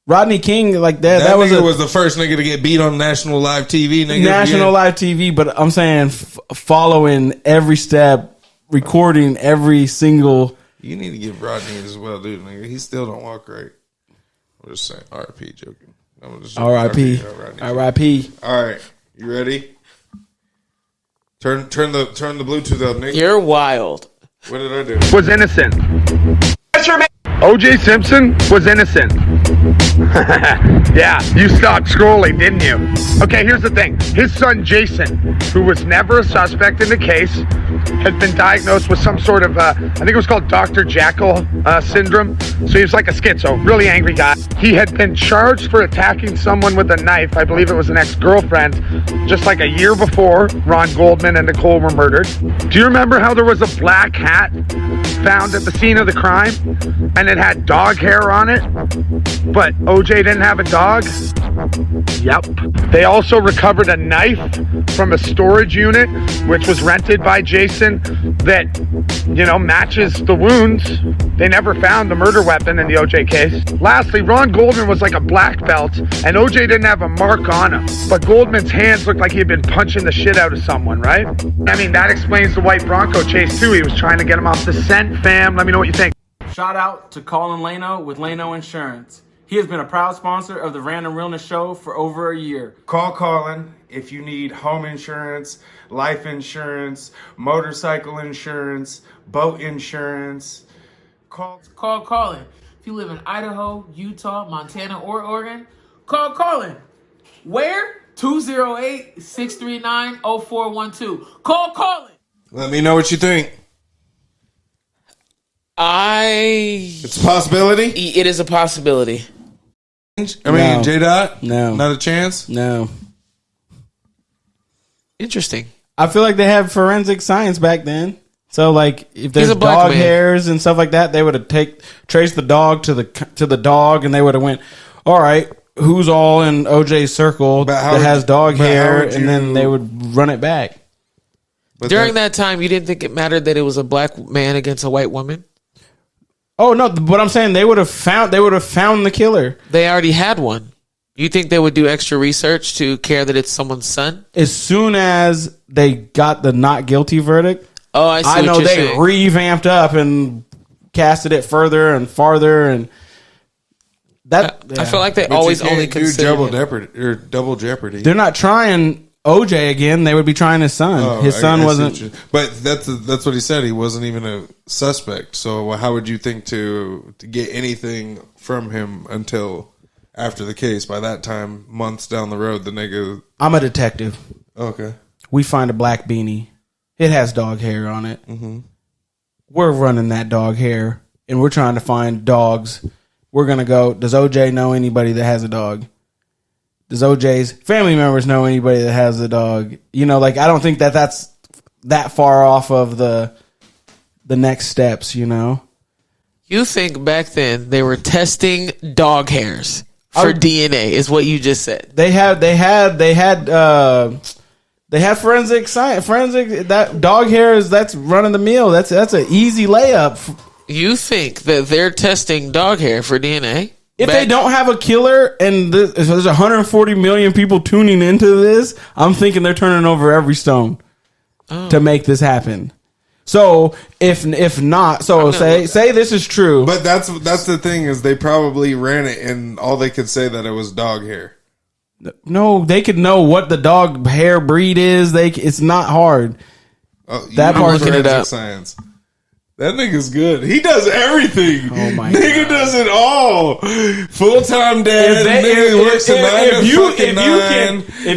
Rodney King, like that. That was the first nigga to get beat on national live TV. Live TV, but I'm saying following every step, recording every single You need to give Rodney as well, dude. Nigga. He still don't walk right. I'm just saying. R.I.P. Joking. R.I.P. R.I.P. All right, you ready? Turn the Bluetooth up, Nick. You're wild. What did I do? Was innocent. O.J. Simpson was innocent. Yeah, you stopped scrolling, didn't you? Okay, here's the thing. His son, Jason, who was never a suspect in the case, has been diagnosed with some sort of, I think it was called Dr. Jekyll syndrome. So he was like a schizo, really angry guy. He had been charged for attacking someone with a knife. I believe it was an ex-girlfriend, just like a year before Ron Goldman and Nicole were murdered. Do you remember how there was a black hat found at the scene of the crime? And it had dog hair on it? But OJ didn't have a dog? Yep. They also recovered a knife from a storage unit, which was rented by Jason, that, matches the wounds. They never found the murder weapon in the OJ case. Lastly, Ron Goldman was like a black belt, and OJ didn't have a mark on him. But Goldman's hands looked like he had been punching the shit out of someone, right? I mean, that explains the white Bronco chase, too. He was trying to get him off the scent, fam. Let me know what you think. Shout out to Colin Lano with Lano Insurance. He has been a proud sponsor of the Random Realness Show for over a year. Call Colin if you need home insurance, life insurance, motorcycle insurance, boat insurance. Call Colin. If you live in Idaho, Utah, Montana, or Oregon, call Colin. Where? 208-639-0412. Call Colin. Let me know what you think. It's a possibility? It is a possibility. No. J-Dot? No. Not a chance? No. Interesting. I feel like they had forensic science back then. So, like, if there's a black dog man. hairs and stuff like that, they would have traced the dog to the dog, and they would have went, all right, who's all in OJ's circle that has dog hair, and then they would run it back. But During that time, you didn't think it mattered that it was a black man against a white woman? Oh no! But I'm saying they would have found the killer. They already had one. You think they would do extra research to care that it's someone's son? As soon as they got the not guilty verdict, Oh, I see. I know what you're they saying. revamped up and casted it further and farther, and that I feel like they But always you can't only do consider double jeopardy. they're not trying OJ again. They would be trying his son. Oh, His son wasn't. But that's what he said. He wasn't even a suspect. So how would you think to get anything from him until after the case? By that time, months down the road, the nigga. I'm a detective. Okay. We find a black beanie. It has dog hair on it. Mm-hmm. We're running that dog hair, and we're trying to find dogs. We're gonna go. Does OJ know anybody that has a dog? Does OJ's family members know anybody that has a dog? I don't think that's that far off of the next steps, You think back then they were testing dog hairs for DNA is what you just said. They had forensic science. That dog hair that's running the mill. That's an easy layup. You think that they're testing dog hair for DNA? If they don't have a killer and there's 140 million people tuning into this, I'm thinking they're turning over every stone to make this happen. So if not, say this is true. But that's the thing is they probably ran it and all they could say that it was dog hair. No, they could know what the dog hair breed is. It's not hard. That part's looking it up. Science. That nigga's good. He does everything. Oh my nigga God. does it all. Full-time dad. If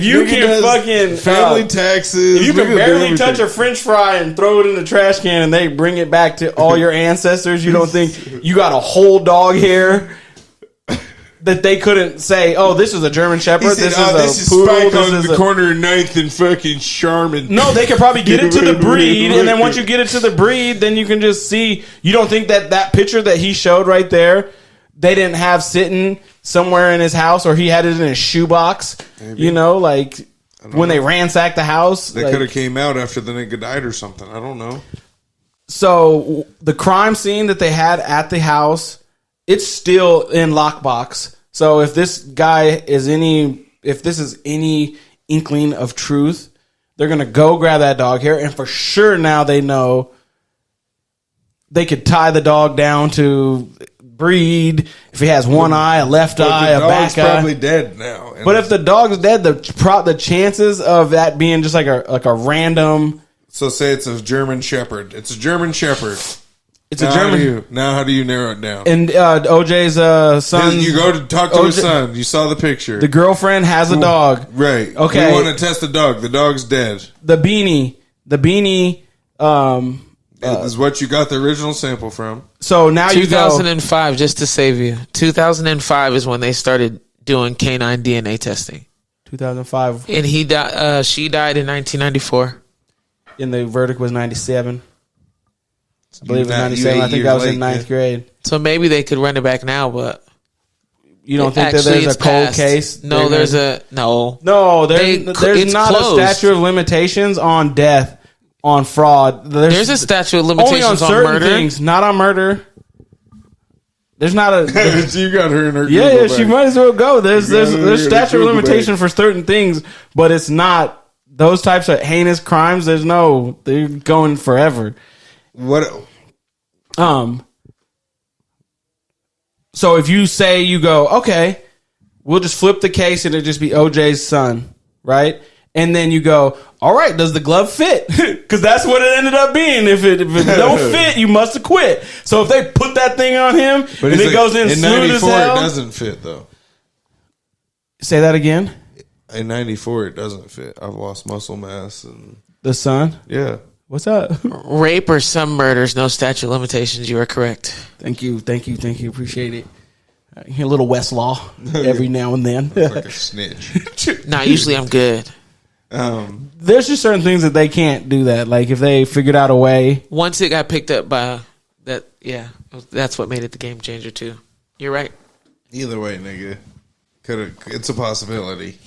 you can fucking family taxes. If you can nigga do barely everything. touch a French fry and throw it in the trash can and they bring it back to all your ancestors, you don't think you got a whole dog hair that they couldn't say, oh, this is a German Shepherd, He said, this is a poodle, Spike this on is the a... corner of 9th and fucking Charmin. No, they could probably get it to the breed, and then once you get it to the breed, then you can just see. You don't think that picture that he showed right there, they didn't have sitting somewhere in his house, or he had it in his shoebox? Maybe. When they ransacked the house. They could have came out after the nigga died or something. I don't know. So the crime scene that they had at the house, it's still in lockbox. So if this is any inkling of truth, they're going to go grab that dog hair. And for sure now they know they could tie the dog down to breed. If he has one eye, a left eye, a back eye. The dog's probably dead now. But if the dog is dead, the chances of that being just like a random. So say it's a German Shepherd. It's a German Shepherd. It's a German. How do you narrow it down? And OJ's son. You go to talk to his son. You saw the picture. The girlfriend has a dog. Right. Okay. We want to test the dog. The dog's dead. The beanie. Is what you got the original sample from. So now 2005, just to save you. 2005 is when they started doing canine DNA testing. 2005. And she died in 1994. And the verdict was 97. I believe it was 97. I think I was in ninth grade. So maybe they could run it back now, but you don't think that there's a cold case? No, there's no. No, there's not closed. a statute of limitations on death, on fraud. There's a statute of limitations only on certain murder. things, not on murder. There's not a. You got her in her. Yeah, she might as well go. There's statute of limitation for certain things, but it's not those types of heinous crimes. They're going forever. What? So if you say you go, okay, we'll just flip the case and it'll just be OJ's son, right? And then you go, all right, does the glove fit? Because that's what it ended up being. If it don't fit, you must acquit. So if they put that thing on him and it goes in smooth as hell, it doesn't fit though. Say that again. In 94, it doesn't fit. I've lost muscle mass and the son. Yeah. What's up? Rape or some murders, no statute of limitations. You are correct. Thank you. Appreciate it. A little Westlaw every now and then. Like a snitch. Nah, usually I'm good. There's just certain things that they can't do that. Like if they figured out a way. Once it got picked up by that, yeah, that's what made it the game changer too. You're right. Either way, nigga. It's a possibility.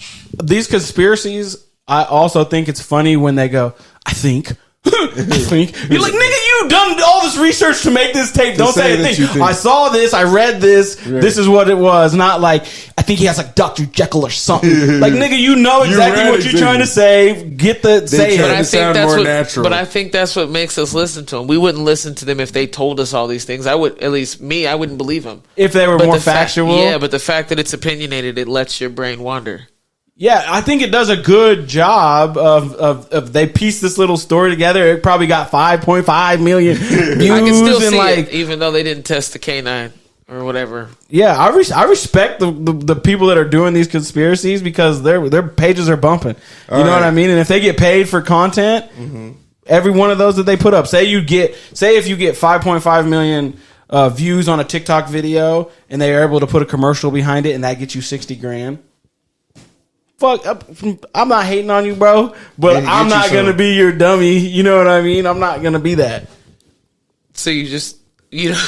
These conspiracies, I also think it's funny when they go, I think. You're like, nigga, you done all this research to make this tape. Don't say a thing. I saw this. I read this. Right. This is what it was. Not like, I think he has like Dr. Jekyll or something. Like, nigga, you know exactly what you're trying to say. Say it. But I think that's what makes us listen to them. We wouldn't listen to them if they told us all these things. I would, at least me, I wouldn't believe them. If they were more factual. But the fact that it's opinionated, it lets your brain wander. Yeah, I think it does a good job of they piece this little story together. It probably got 5.5 million views. I can still see it, even though they didn't test the canine or whatever. Yeah, I respect the people that are doing these conspiracies because their pages are bumping. You know what I mean? And if they get paid for content, every one of those that they put up, say if you get 5.5 million views on a TikTok video and they are able to put a commercial behind it and that gets you $60,000. Fuck, I'm not hating on you, bro, but I'm not going to be your dummy. You know what I mean? I'm not going to be that. So you just, you know.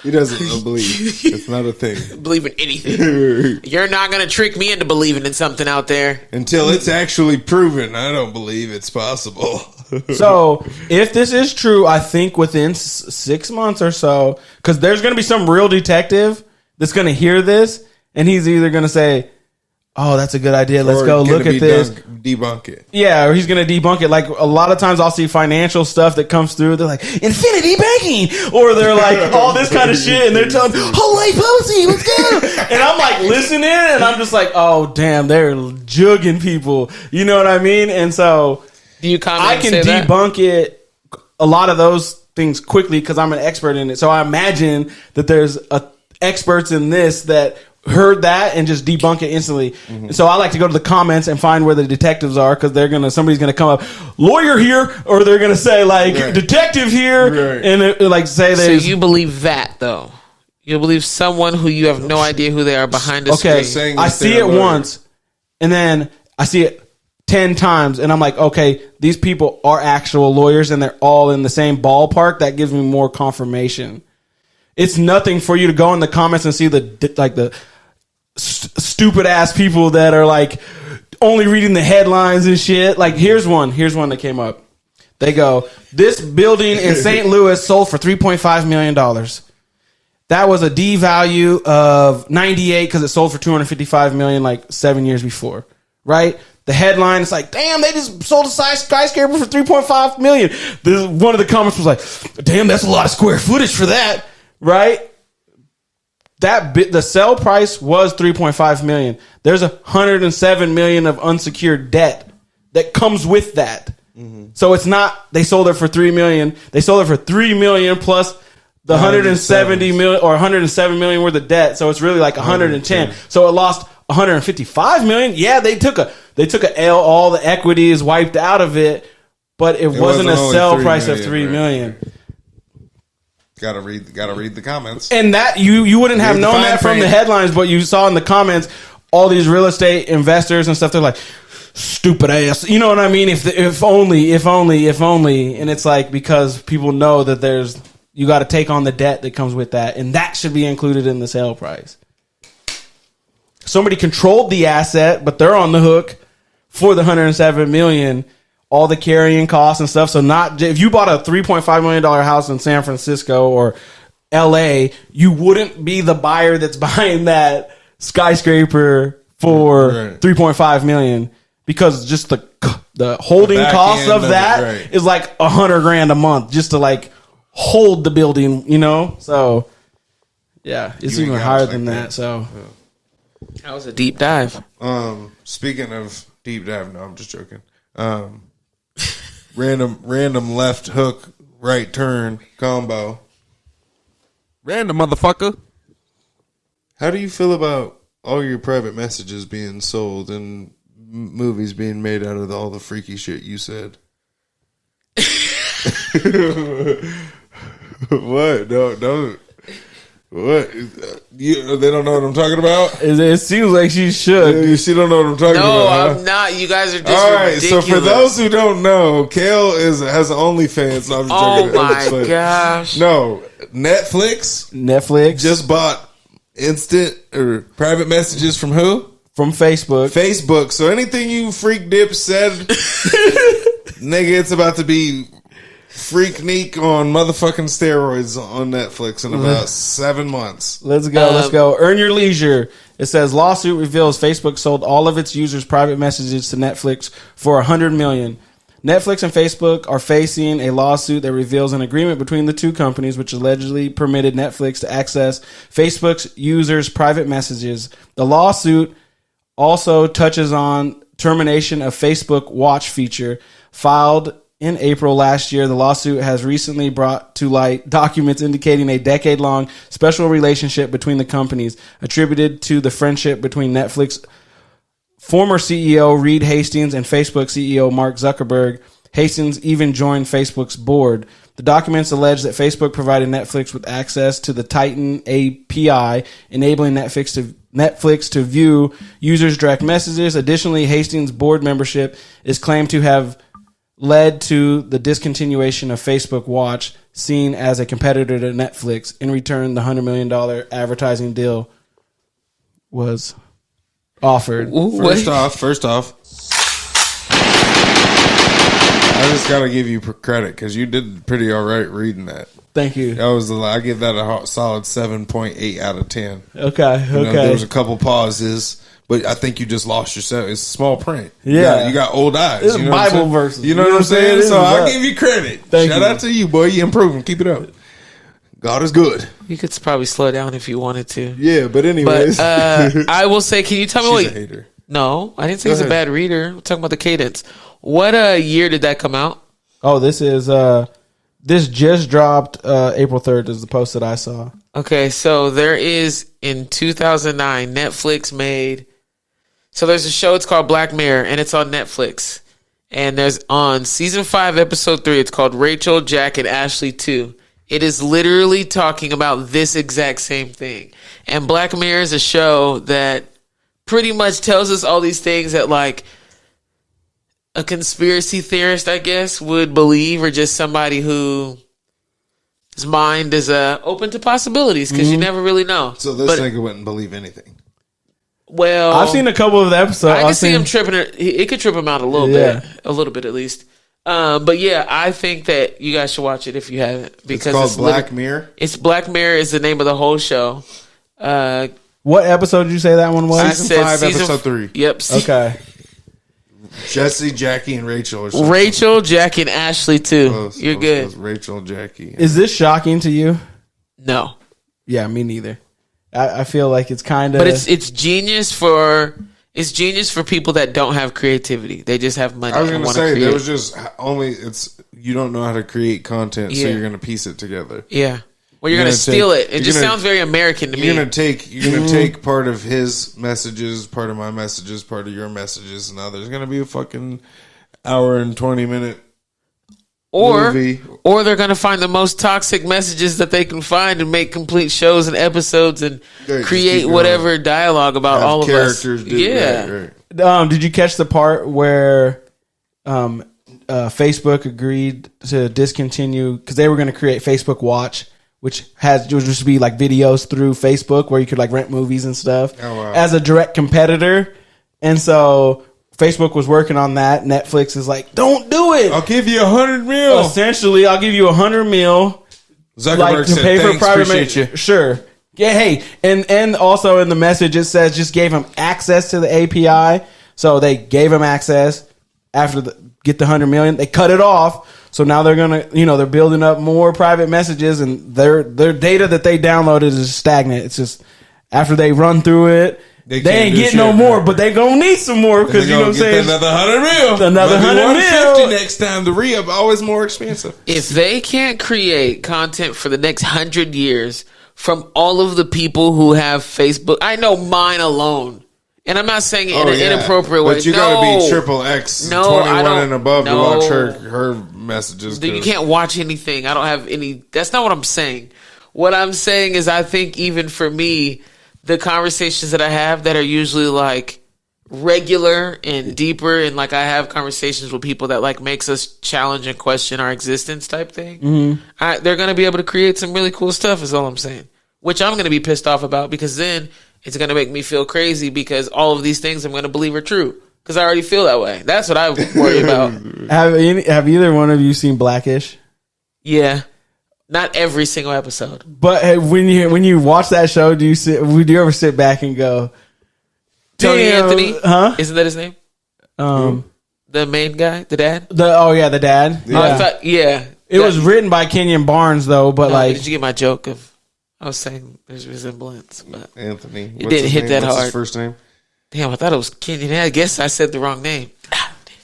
He doesn't believe. It's not a thing. Believe in anything. You're not going to trick me into believing in something out there. Until it's actually proven. I don't believe it's possible. So, if this is true, I think within 6 months or so, because there's going to be some real detective that's going to hear this, and he's either going to say, oh, that's a good idea. Let's go look at this. Debunk it. Yeah, or he's going to debunk it. Like, a lot of times I'll see financial stuff that comes through. They're like, Infinity Banking! Or they're like, all this kind of shit. And they're telling me, Hawaii Posey, let's go! And I'm like, listening, and I'm just like, oh, damn, they're jugging people. You know what I mean? And so, do you comment I can debunk it, a lot of those things quickly because I'm an expert in it. So I imagine that there's experts in this that heard that and just debunk it instantly. So I like to go to the comments and find where the detectives are because somebody's gonna come up, lawyer here, or they're gonna say like detective here, and like say they. So you believe that though? You believe someone who you have no idea who they are behind the screen? I see it once, and then I see it 10 times, and I'm like, okay, these people are actual lawyers, and they're all in the same ballpark. That gives me more confirmation. It's nothing for you to go in the comments and see the stupid ass people that are like only reading the headlines and shit. Like here's one that came up. They go, this building in St. Louis sold for $3.5 million. That was a D value of 98 because it sold for $255 million like 7 years before, right? the headline is like, damn, they just sold a skyscraper for $3.5 million. One of the comments was like, damn, that's a lot of square footage for that, right? The sell price was $3.5 million. There's $107 million of unsecured debt that comes with that. Mm-hmm. So it's not they sold it for $3 million. They sold it for $3 million plus the $170 million or $107 million worth of debt. So it's really like $110. So it lost $155 million. Yeah, they took a L. All the equity is wiped out of it, but it wasn't a sell price of $3 million. Gotta read the comments. And that you wouldn't have known that from the headlines, but you saw in the comments all these real estate investors and stuff. They're like, stupid ass. You know what I mean? If only. And it's like, because people know that you got to take on the debt that comes with that, and that should be included in the sale price. Somebody controlled the asset, but they're on the hook for the $107 million. All the carrying costs and stuff. So if you bought a $3.5 million house in San Francisco or LA, you wouldn't be the buyer that's buying that skyscraper for $3.5 million, because just the holding cost of that is like $100,000 a month just to like hold the building, you know? So yeah, it's even higher than that. So that was a deep dive. Speaking of deep dive, no, I'm just joking. Random left hook, right turn combo. Random motherfucker. How do you feel about all your private messages being sold and movies being made out of all the freaky shit you said? What? Don't. What? They don't know what I'm talking about? It seems like she should. She don't know what I'm talking about. No, huh? I'm not. You guys are just all right, ridiculous. so for those who don't know, Kale has OnlyFans. No, I'm just joking. My gosh. No, Netflix just bought instant or private messages from who? From Facebook. So anything you freak dip said, nigga, it's about to be Freaknik on motherfucking steroids on Netflix in about 7 months. Let's go. Earn your leisure. It says lawsuit reveals Facebook sold all of its users' private messages to Netflix for $100 million. Netflix and Facebook are facing a lawsuit that reveals an agreement between the two companies, which allegedly permitted Netflix to access Facebook's users' private messages. The lawsuit also touches on termination of Facebook Watch feature filed in April last year. The lawsuit has recently brought to light documents indicating a decade-long special relationship between the companies, attributed to the friendship between Netflix former CEO Reed Hastings and Facebook CEO Mark Zuckerberg. Hastings even joined Facebook's board. The documents allege that Facebook provided Netflix with access to the Titan API, enabling Netflix to view users' direct messages. Additionally, Hastings' board membership is claimed to have led to the discontinuation of Facebook Watch, seen as a competitor to Netflix. In return, the $100 million advertising deal was offered. First off, I just gotta give you credit because you did pretty all right reading that. Thank you. I give that a solid 7.8 out of 10. Okay. There was a couple pauses. But I think you just lost yourself. It's small print. Yeah. You got old eyes. It's Bible verses. You know what I'm saying? So I'll give you credit. Shout out to you, boy. You improving. Keep it up. God is good. You could probably slow down if you wanted to. Yeah, but anyways. But I will say, can you tell me She's a hater. No, I didn't say he's a bad reader. We're talking about the cadence. What year did that come out? Oh, this just dropped April 3rd is the post that I saw. Okay, so there is, in 2009, Netflix made... So there's a show, it's called Black Mirror, and it's on Netflix. And there's on season 5, episode 3, it's called Rachel, Jack, and Ashley 2. It is literally talking about this exact same thing. And Black Mirror is a show that pretty much tells us all these things that, like, a conspiracy theorist, I guess, would believe, or just somebody whose mind is open to possibilities, because you never really know. So this nigga wouldn't believe anything. Well, I've seen a couple of the episodes. I can see him tripping. It could trip him out a little bit at least. But yeah, I think that you guys should watch it if you haven't, because it's called Black Mirror. It's Black Mirror is the name of the whole show. What episode did you say that one was? Season 5, episode 3. Yep. Okay. Jesse, Jackie, and Rachel. Or something. Rachel, Jackie, and Ashley too. Close, You're close, good. close. Rachel, Jackie. Is this shocking to you? No, Yeah, me neither. I feel like it's kind of, but it's genius for people that don't have creativity. They just have money. I was and gonna wanna say create. there was just only you don't know how to create content, so Yeah. you're gonna piece it together. Yeah. Well, you're You're gonna gonna steal take- it. It you're just gonna- sounds very American to me. You're gonna take part of his messages, part of my messages, part of your messages, and now there's gonna be a fucking hour and 20-minute movie. Or they're gonna find the most toxic messages that they can find and make complete shows and episodes and Yeah, just create keep going. whatever dialogue about Have all of us. characters do Yeah. right. did you catch the part where Facebook agreed to discontinue because they were going to create Facebook Watch, which would just be like videos through Facebook where you could like rent movies and stuff as a direct competitor. And so Facebook was working on that. Netflix is like, don't do it. I'll give you $100 million. Essentially, I'll give you $100 million. Zuckerberg Like to said, pay for "Thanks, private appreciate you." Sure. Yeah, hey, and also in the message it says just gave him access to the API. So they gave him access after get the $100 million. They cut it off. So now they're gonna, they're building up more private messages, and their data that they downloaded is stagnant. It's just after they run through it, they ain't getting no more, but they gonna need some more because you know what I'm saying. Another $100 million. Another $100 million. next time. The re-up always more expensive. If they can't create content for the next 100 years from all of the people who have Facebook, I know mine alone. And I'm not saying it in an inappropriate way. But you gotta be triple X, 21 and above to watch her messages. You can't watch anything. I don't have any. That's not what I'm saying. What I'm saying is I think even for me, the conversations that I have that are usually like regular and deeper, and like I have conversations with people that like makes us challenge and question our existence type thing. Mm-hmm. They're going to be able to create some really cool stuff is all I'm saying, which I'm going to be pissed off about because then it's going to make me feel crazy because all of these things I'm going to believe are true because I already feel that way. That's what I worry about. Have either one of you seen Blackish? Yeah. Not every single episode. But when you watch that show, do you ever sit back and go, Tony Anthony? Huh? Isn't that his name? The main guy? The dad? The dad. Yeah. I thought, It was written by Kenyon Barnes though, but did you get my joke of I was saying there's resemblance, but Anthony. It didn't hit that What's hard. his first name? Damn, I thought it was Kenyon. I guess I said the wrong name.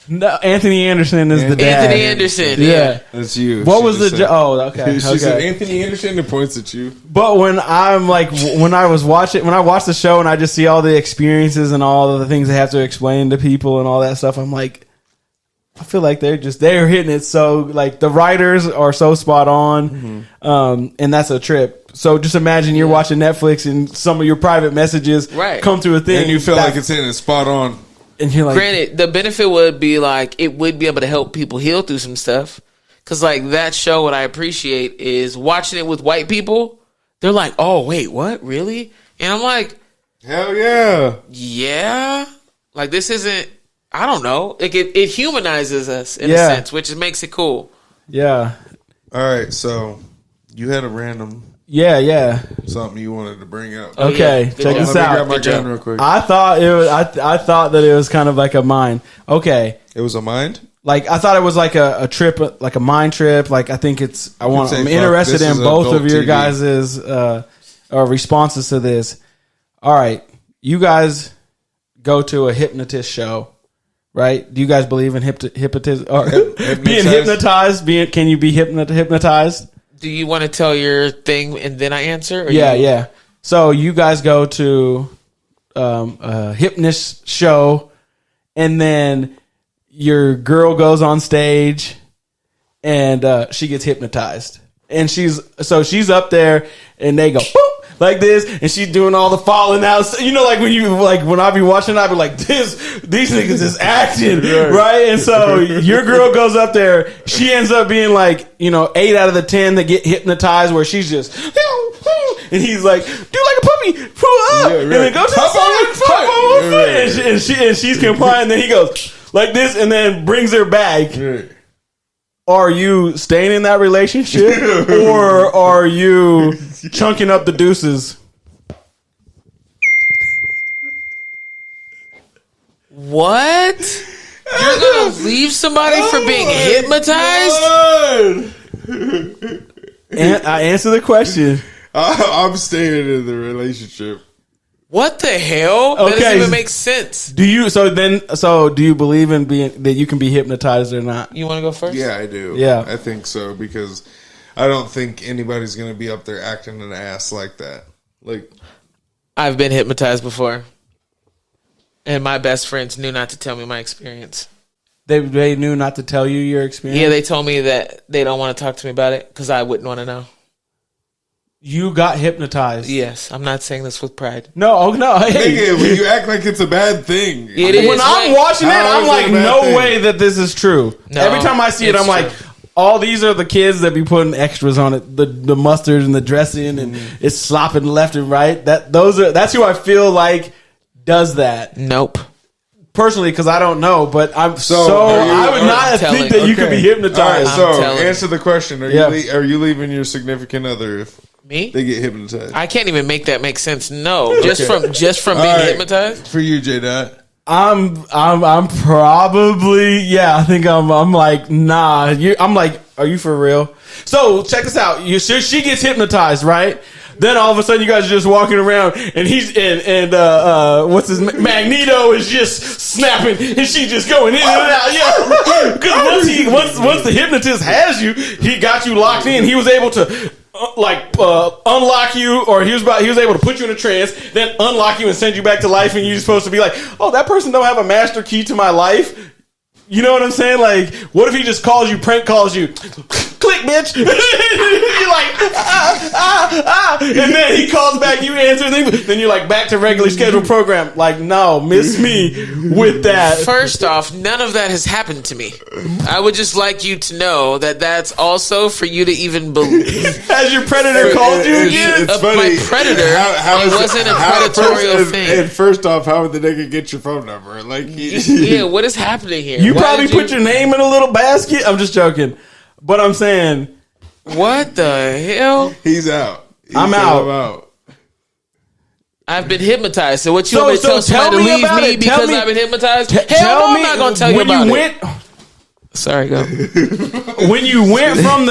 No, Anthony Anderson is the dad. Anthony Anderson, yeah. That's you. What was the okay? She said Anthony Anderson and points at you. But when I'm like, when I watch the show and I just see all the experiences and all of the things they have to explain to people and all that stuff, I'm like, I feel like they're hitting it so, like, the writers are so spot on, and that's a trip. So just imagine you're watching Netflix and some of your private messages come through a thing, and you feel like it's hitting it spot on. And you're like, granted, the benefit would be like it would be able to help people heal through some stuff. Because like that show, what I appreciate is watching it with white people. They're like, "Oh wait, what? Really?" And I'm like, "Hell yeah, yeah!" Like this isn't. I don't know. Like it humanizes us in a sense, which makes it cool. Yeah. All right, so you had a random. Yeah. Something you wanted to bring up. Okay, check this out. Let me grab my gun real quick. I thought it was. I thought that it was kind of like a mind. Okay, it was a mind. Like I thought it was like a trip, like a mind trip. Like I think it's. I'm interested in both of your guys' responses to this. All right, you guys go to a hypnotist show, right? Do you guys believe in hypnotism or being hypnotized? Can you be hypnotized? Do you want to tell your thing and then I answer? Or Yeah. So you guys go to a hypnotist show, and then your girl goes on stage, and she gets hypnotized, and she's up there, and they go boop, like this, and she's doing all the falling out. You know, like when I be watching, I be like, these niggas is acting, right? And so your girl goes up there, she ends up being like, 8 out of the 10 that get hypnotized, where she's just, and he's like, do like a puppy, pull up, and then go to the side, and she's complying. And then he goes like this, and then brings her back. Are you staying in that relationship, or are you chunking up the deuces? What? You're gonna leave somebody for being hypnotized? And I answer the question. I'm staying in the relationship. What the hell? That doesn't even make sense. Do you believe in being that you can be hypnotized or not? You want to go first? Yeah, I do. Yeah. I think so because I don't think anybody's going to be up there acting an ass like that. Like, I've been hypnotized before. And my best friends knew not to tell me my experience. They knew not to tell you your experience? Yeah, they told me that they don't want to talk to me about it because I wouldn't want to know. You got hypnotized. Yes, I'm not saying this with pride. No. Hey. nigga, when you act like it's a bad thing. It is. When I'm watching it, I'm like, no way that this is true. No, every time I see it, I'm like, all these are the kids that be putting extras on it, the mustard and the dressing, and it's slopping left and right. That's who I feel like does that. Nope. Personally, because I don't know, but I would not think that you could be hypnotized. All right, so answer the question: Are you leaving your significant other if me? They get hypnotized. I can't even make that make sense. No, just from being hypnotized. For you, J Dot. I'm probably I think I'm like nah. I'm like, are you for real? So check this out. She gets hypnotized, right? Then all of a sudden you guys are just walking around and he's what's his Magneto is just snapping and she just going in and out. Yeah, because once the hypnotist has you, he got you locked in. He was able to unlock you, or he was able to put you in a trance, then unlock you and send you back to life, and you're supposed to be like, oh, that person don't have a master key to my life. You know what I'm saying? Like, what if he just prank calls you, click, bitch. You're like, and then he calls back, you answer, then you're like back to regularly scheduled program. Like, no, miss me with that. First off, none of that has happened to me. I would just like you to know that that's also for you to even believe. Has your predator called you again? It's funny. My predator, it wasn't a predatorial thing. And first off, how would the nigga get your phone number? Like, what is happening here? You probably put your name in a little basket. I'm just joking. But I'm saying, what the hell? He's out. I'm out. I've been hypnotized. So what you want me to tell somebody to leave me because I've been hypnotized? Hell no, I'm not going to tell you about it. Sorry, go. When you went from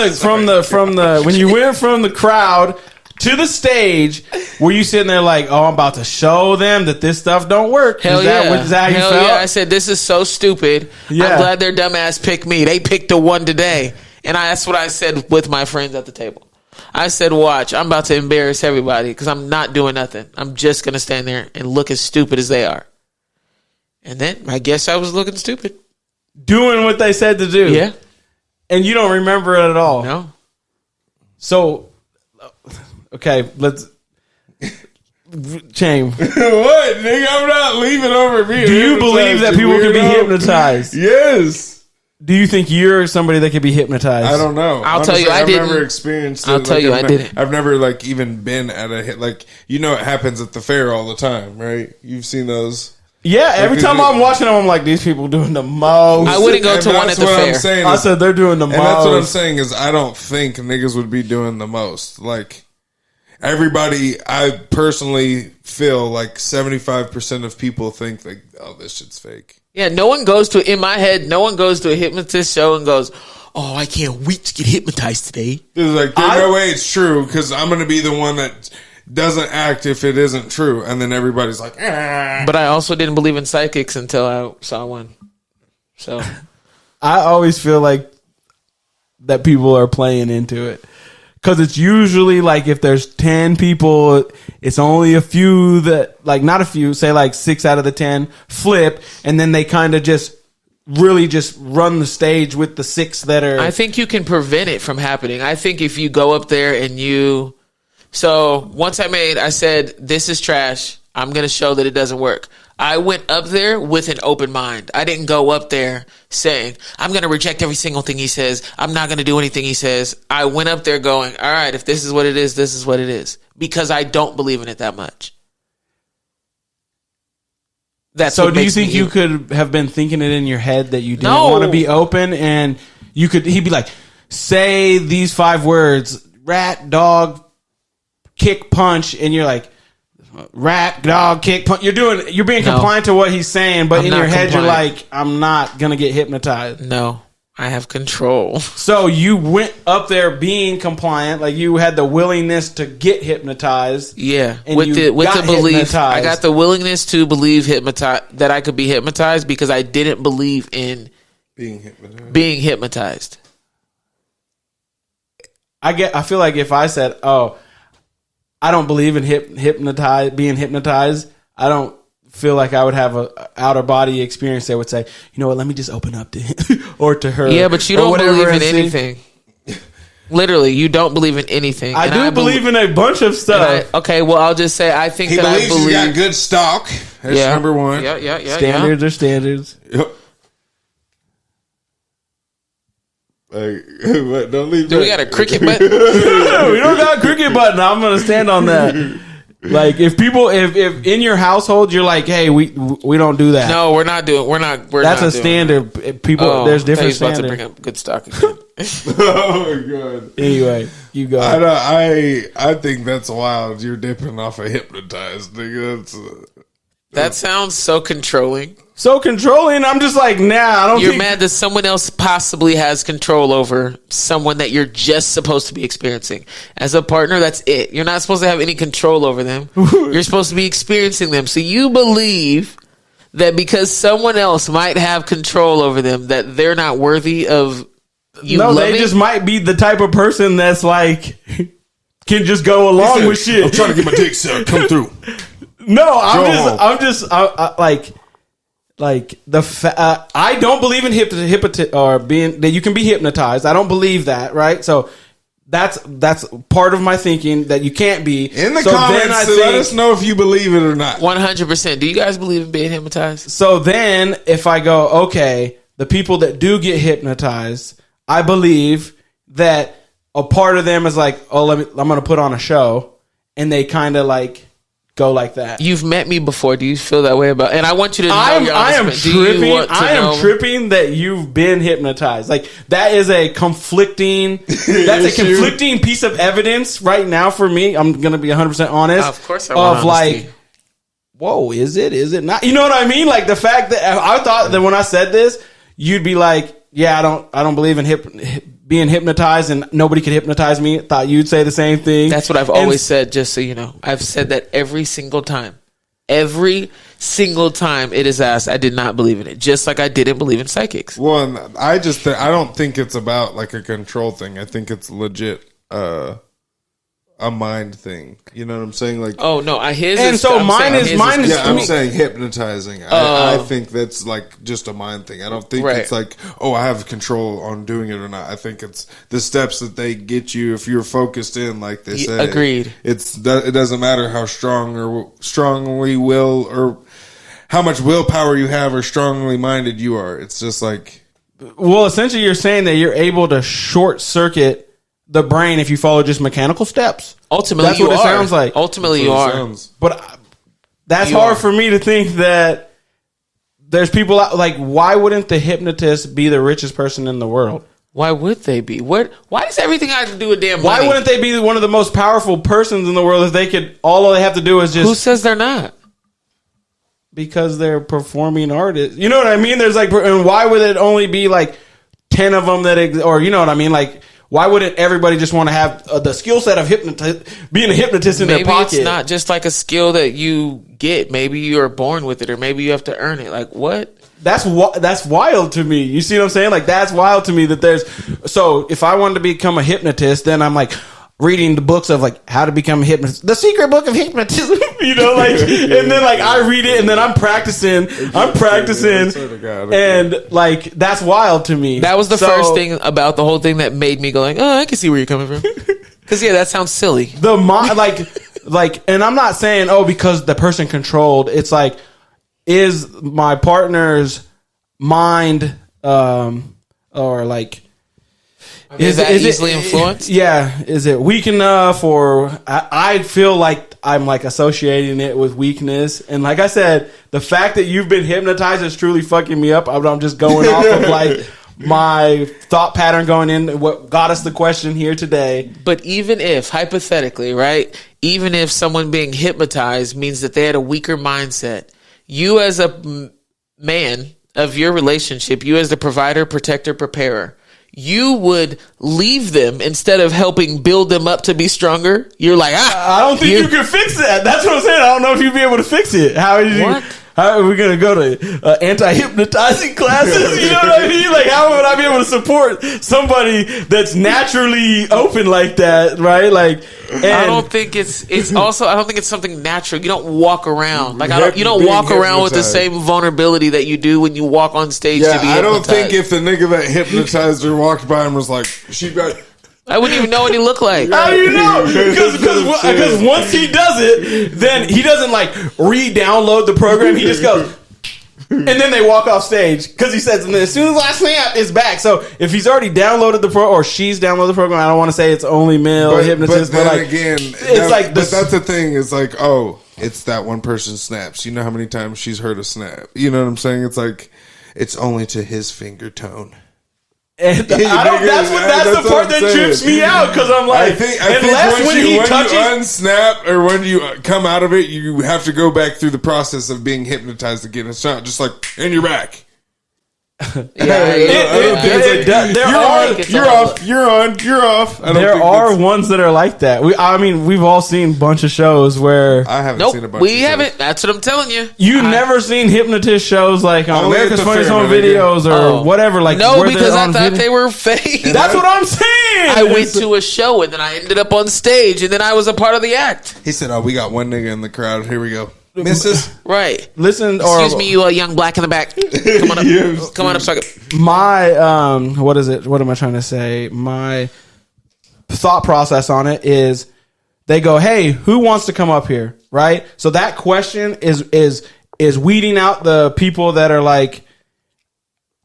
the crowd to the stage, were you sitting there like, oh, I'm about to show them that this stuff don't work? Hell yeah. Is that how you felt? Yeah. I said, this is so stupid. Yeah. I'm glad their dumbass picked me. They picked the one today. And that's what I said with my friends at the table. I said, watch, I'm about to embarrass everybody because I'm not doing nothing. I'm just going to stand there and look as stupid as they are. And then I guess I was looking stupid. Doing what they said to do. Yeah. And you don't remember it at all. No. So, okay, let's... Shame. What, nigga? I'm not leaving over me. Do you believe that people can be hypnotized? Yes. Do you think you're somebody that can be hypnotized? I don't know. I'll tell you, I didn't. I've never experienced it. I'll tell you, I didn't. I've never even been at a hit. Like, you know, it happens at the fair all the time, right? You've seen those. Yeah, every time I'm watching them, I'm like, these people doing the most. I wouldn't go to one at the fair. I said they're doing the most. And that's what I'm saying is I don't think niggas would be doing the most. Like, everybody, I personally feel like 75% of people think like, oh, this shit's fake. Yeah, no one goes to a hypnotist show and goes, oh, I can't wait to get hypnotized today. There's like, there's no way it's true because I'm going to be the one that doesn't act if it isn't true. And then everybody's like, ah. But I also didn't believe in psychics until I saw one. So I always feel like that people are playing into it. Because it's usually like if there's 10 people, it's only a few that, like not a few, say like 6 out of the 10 flip, and then they kind of just really just run the stage with the 6 that are... I think you can prevent it from happening. I think if you go up there and you... So once I said, this is trash. I'm going to show that it doesn't work. I went up there with an open mind. I didn't go up there saying, I'm going to reject every single thing he says. I'm not going to do anything he says. I went up there going, all right, if this is what it is, this is what it is. Because I don't believe in it that much. That's so do you think you could have been thinking it in your head that you didn't want to be open, and he'd be like, say these 5 words, rat, dog, kick, punch, and you're like, rap, dog, kick, punch. You're being compliant to what he's saying, but I'm in not your head compliant. you're like, I'm not gonna get hypnotized. No, I have control. So you went up there being compliant, like you had the willingness to get hypnotized. Yeah, And with you the got belief, hypnotized. I got the willingness to believe that I could be hypnotized because I didn't believe in Being hypnotized. being hypnotized. I feel like if I said, "Oh, I don't believe in being hypnotized," I don't feel like I would have a outer body experience that would say, "You know what? Let me just open up to him or to her." Yeah, but you or don't whatever believe in and see. anything. Literally, you don't believe in anything. I And do believe in a bunch of stuff. okay, well, I'll just say I think He that believes I believe. he's got good stock. That's Yeah. number one. Yeah. Standards are standards. Yep. Like, what, don't leave. Do we got a cricket button? We don't got a cricket button. I'm gonna stand on that. Like if in your household you're like, hey, we don't do that. No, we're not doing. We're not. That's not a doing standard. People, Oh, there's different he's about to standards. bring up good stock again. Oh my god. Anyway, you go. I think that's wild. You're dipping off a hypnotized nigga. That's, That sounds so controlling. So controlling. I'm just like, nah. I don't. You're think mad that someone else possibly has control over someone that you're just supposed to be experiencing. As a partner, that's it. You're not supposed to have any control over them. You're supposed to be experiencing them. So you believe that because someone else might have control over them, that they're not worthy of you No, loving? they just might be the type of person that's like can just go along with shit. I'm trying to get my dick sucked. Come through. No, Go I'm just like the I don't believe in or being that you can be hypnotized. I don't believe that, right? So that's part of my thinking that you can't be. in the so comments, let us know if you believe it or not. 100%. Do you guys believe in being hypnotized? So then if I go, okay, the people that do get hypnotized, I believe that a part of them is like, oh, I'm going to put on a show, and they kind of like go like that. You've met me before. Do you feel that way about? And I want you to know I your am honest opinion. Do you tripping. want to I am know- tripping that you've been hypnotized. Like that is a conflicting. That's a Issue. conflicting piece of evidence right now for me. I'm gonna be 100% honest. Of course, I want of honesty. like, whoa, is it? Is it not? You know what I mean? Like the fact that I thought that when I said this, you'd be like, yeah, I don't believe in being hypnotized, and nobody could hypnotize me. Thought you'd say the same thing. That's what I've always said, just so you know. I've said that every single time. Every single time it is asked, I did not believe in it. Just like I didn't believe in psychics. Well, I don't think it's about like a control thing. I think it's legit a mind thing. You know what I'm saying? Like, Oh, no. His And is, so I'm mine saying is- his mine is- yeah, to I'm me- saying hypnotizing. I think that's like just a mind thing. I don't think Right. it's like, oh, I have control on doing it or not. I think it's the steps that they get you if you're focused in, like they say. agreed. It doesn't matter how strongly will or how much willpower you have or strongly minded you are. It's just like, Well, essentially, you're saying that you're able to short circuit the brain if you follow just mechanical steps. Ultimately, That's you what it are. sounds like. Ultimately, that's you what it are. sounds. But that's You hard are. for me to think that there's people out, like, why wouldn't the hypnotist be the richest person in the world? Why would they be? Why does everything have to do with damn Why money? wouldn't they be one of the most powerful persons in the world if they could, all they have to do is just, Who says they're not? because they're performing artists. You know what I mean? There's like, and why would it only be like 10 of them or you know what I mean? Like, why wouldn't everybody just want to have the skill set of being a hypnotist in Maybe their pocket? it's not just like a skill that you get. Maybe you're born with it, or maybe you have to earn it. Like, what? That's wild to me. You see what I'm saying? Like, that's wild to me that there's. So if I wanted to become a hypnotist, then I'm like reading the books of like how to become a hypnotist, the secret book of hypnotism, you know, like, and then like I read it and then I'm practicing, and like that's wild to me. That was the So, first thing about the whole thing that made me go like, oh, I can see where you're coming from. Because yeah, that sounds silly. The mind, like, and I'm not saying because the person controlled. It's like, is my partner's mind, or like. Is that easily influenced? Yeah. Is it weak enough, or I feel like I'm like associating it with weakness. And like I said, the fact that you've been hypnotized is truly fucking me up. I'm just going off of like my thought pattern going in, what got us the question here today. But even if, hypothetically, right, even if someone being hypnotized means that they had a weaker mindset, you as a man of your relationship, you as the provider, protector, preparer, you would leave them instead of helping build them up to be stronger. You're like, I don't think you can fix that. That's what I'm saying. I don't know if you'd be able to fix it. How are we going to go to anti-hypnotizing classes? You know what I mean? Like, how would I be able to support somebody that's naturally open like that, right? Like, I don't think it's also, I don't think it's something natural. You don't walk around. Like, you don't walk around with the same vulnerability that you do when you walk on stage to be hypnotized. I don't think if the nigga that hypnotized her walked by and was like, I wouldn't even know what he looked like. How do you know? Because once he does it, then he doesn't like re-download the program. He just goes, and then they walk off stage because he says, and then as soon as I snap, it's back. So if he's already downloaded the program or she's downloaded the program, I don't want to say it's only male hypnotists, but like again, it's like. But that's the thing. It's like, oh, it's that one person snaps. You know how many times she's heard a snap? You know what I'm saying? It's like it's only to his finger tone. And that's the part that trips me out because I'm like, I think when you unsnap or when you come out of it, you have to go back through the process of being hypnotized again. It's not just like, and you're back. You're off. There are ones that are like that. We've all seen a bunch of shows where I haven't seen a bunch. We haven't. That's what I'm telling you. You've never seen hypnotist shows like on America's Funniest Home Videos or whatever. Like no, because I thought they were fake. That's what I'm saying. I went to a show and then I ended up on stage and then I was a part of the act. He said, "Oh, we got one nigga in the crowd. Here we go." Missus, right? Listen, excuse me, you young black in the back. Come on up, come on up, sucker. My what is it? What am I trying to say? My thought process on it is, they go, "Hey, who wants to come up here?" Right. So that question is weeding out the people that are like,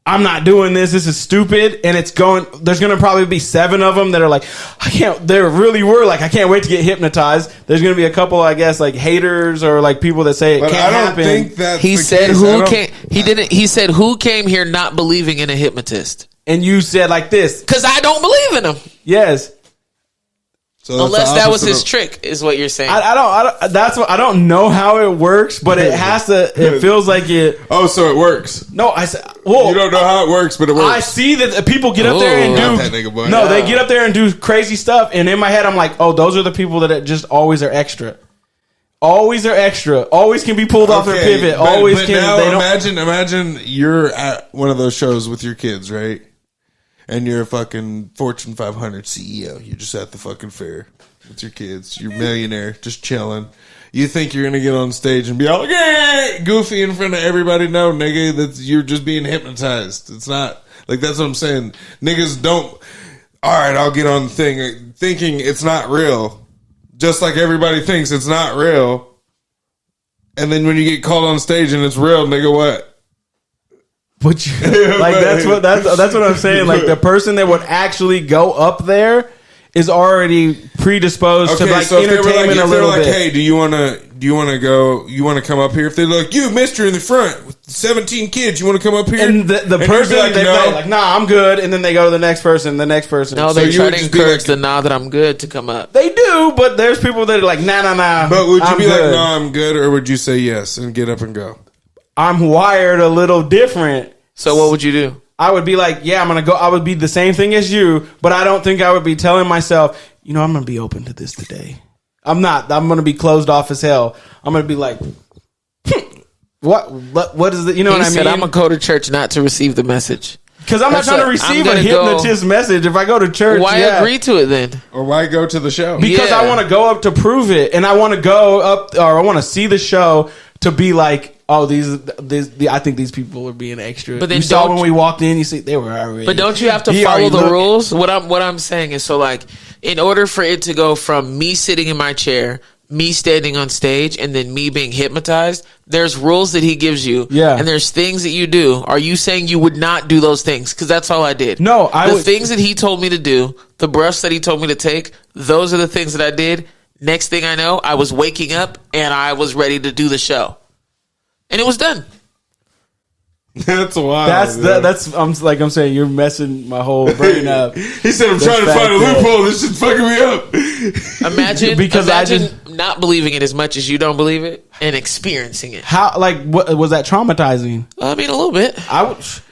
I'm not doing this. This is stupid. And there's going to probably be 7 of them that are like, they really were like, I can't wait to get hypnotized. There's going to be a couple, I guess, like haters or like people that say it can't happen. Think that's he said who came. He didn't. He said who came here not believing in a hypnotist. And you said like this, because I don't believe in him. Yes. So unless that was his trick, is what you're saying. I don't know how it works, but it has to. It feels like it. Oh, so it works. No, I said. Well, you don't know how it works, but it works. I see that people get up there and do. They get up there and do crazy stuff, and in my head, I'm like, oh, those are the people that just always are extra. Always are extra. Always can be pulled off their pivot. Always can. Now imagine you're at one of those shows with your kids, right? And you're a fucking Fortune 500 CEO. You're just at the fucking fair with your kids. You're a millionaire, just chilling. You think you're gonna get on stage and be all like, hey, goofy in front of everybody? No, nigga, you're just being hypnotized. It's not like that's what I'm saying. Niggas don't. All right, I'll get on the thing, thinking it's not real, just like everybody thinks it's not real. And then when you get called on stage and it's real, nigga, what? But like that's what I'm saying. Like the person that would actually go up there is already predisposed to like entertainment a little bit. Hey, do you want to go? You want to come up here? If they're like, you, mister, in the front with 17 kids, you want to come up here? And the person like, no. Like, nah, I'm good. And then they go to the next person. No, they try to encourage the nah that I'm good to come up. They do, but there's people that are like, nah. But would you be like, nah, I'm good, or would you say yes and get up and go? I'm wired a little different. So what would you do? I would be like, yeah, I'm going to go. I would be the same thing as you, but I don't think I would be telling myself, I'm going to be open to this today. I'm not. I'm going to be closed off as hell. I'm going to be like, what is it? You know what I mean? He said, I'm going to go to church not to receive the message. Because I'm not trying to receive a hypnotist message. If I go to church, why agree to it then? Or why go to the show? Because I want to go up to prove it, and I want to go up, or I want to see the show to be like, oh, I think these people are being extra. But then you saw when we walked in, you see they were already. But don't you have to follow the rules? What I'm saying is, so like, in order for it to go from me sitting in my chair, me standing on stage, and then me being hypnotized, there's rules that he gives you. Yeah. And there's things that you do. Are you saying you would not do those things? Because that's all I did. No, the things that he told me to do, the brush that he told me to take, those are the things that I did. Next thing I know, I was waking up and I was ready to do the show. And it was done. That's wild. That's I'm saying you're messing my whole brain up. He said, "I'm trying to find a loophole. This shit's fucking me up." Imagine not believing it as much as you don't believe it and experiencing it. How what was that traumatizing? I mean, a little bit.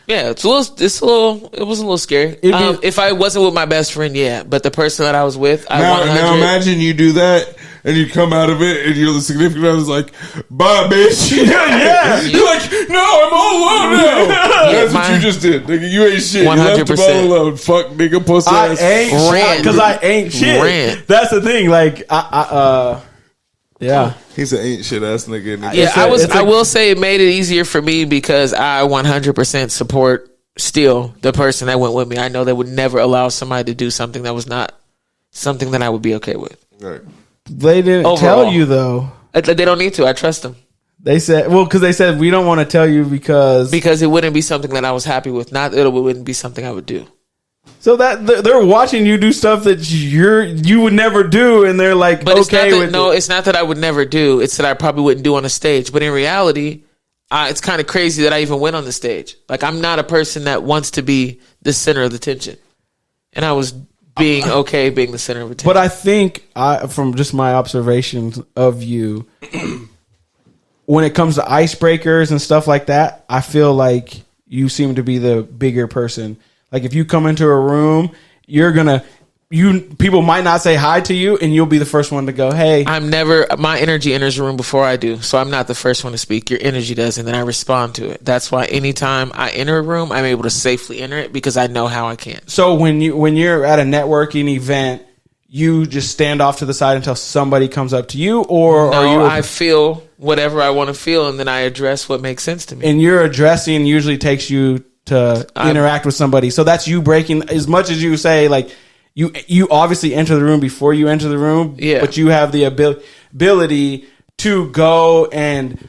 Yeah, it was a little scary. If I wasn't with my best friend, yeah, but the person that I was with, now imagine you do that and you come out of it and you're the significant other's like, "Bye, bitch." Yeah. You're like, "No, I'm all alone now." That's what you just did, nigga. You ain't shit. 100%. You left them all alone. Fuck, nigga, pussy ass. I ain't shit because I ain't shit. Rant. That's the thing. Like, yeah. He's an ain't shit ass nigga. Yeah, I will say it made it easier for me because I 100% support still the person that went with me. I know they would never allow somebody to do something that was not something that I would be okay with. Right. They didn't tell you though. They don't need to. I trust them. They said, because they said we don't want to tell you because it wouldn't be something that I was happy with. Not that it wouldn't be something I would do. So that they're watching you do stuff that you would never do, and they're like, but okay with it. It's not that I would never do. It's that I probably wouldn't do on a stage. But in reality, it's kind of crazy that I even went on the stage. Like, I'm not a person that wants to be the center of attention, and I was being okay being the center of attention. But I think from just my observations of you, when it comes to icebreakers and stuff like that, I feel like you seem to be the bigger person. Like, if you come into a room, people might not say hi to you, and you'll be the first one to go, "Hey." My energy enters the room before I do, so I'm not the first one to speak. Your energy does, and then I respond to it. That's why anytime I enter a room, I'm able to safely enter it because I know how I can. So when you're at a networking event, you just stand off to the side until somebody comes up to you, or no, are you? I feel whatever I want to feel, and then I address what makes sense to me. And your addressing usually takes you to interact with somebody. So that's you breaking, as much as you say, like, you obviously enter the room before you enter the room, but you have the ability to go and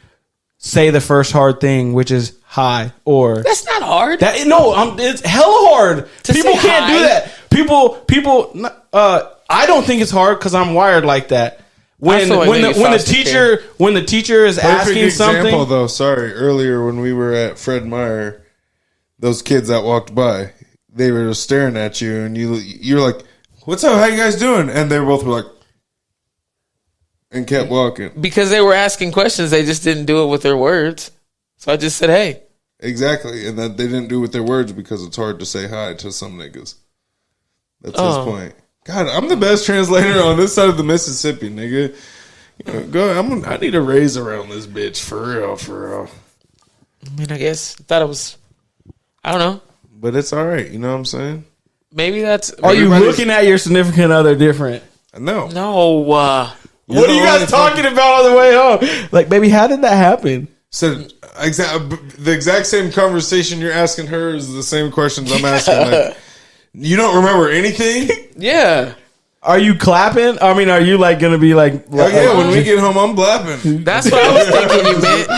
say the first hard thing, which is hi, or that's not hard. It's hella hard. People can't do that. People. I don't think it's hard because I'm wired like that. When the teacher is asking something. Example though. Sorry, earlier when we were at Fred Meyer, those kids that walked by, they were just staring at you, and you're like, "What's up? How you guys doing?" And they both were like, and kept walking because they were asking questions. They just didn't do it with their words. So I just said, "Hey." Exactly, and that they didn't do it with their words because it's hard to say hi to some niggas. That's his point. God, I'm the best translator on this side of the Mississippi, nigga. I need a raise around this bitch for real. I mean, I guess I don't know. But it's all right. You know what I'm saying? Maybe that's... Are you looking at your significant other different? No. No. What are you guys talking about on the way home? Like, baby, how did that happen? So, the exact same conversation you're asking her is the same questions I'm asking. Like, you don't remember anything? Yeah. Are you clapping? I mean, are you like going to be like... when we get home, I'm blapping. That's what I was thinking you meant.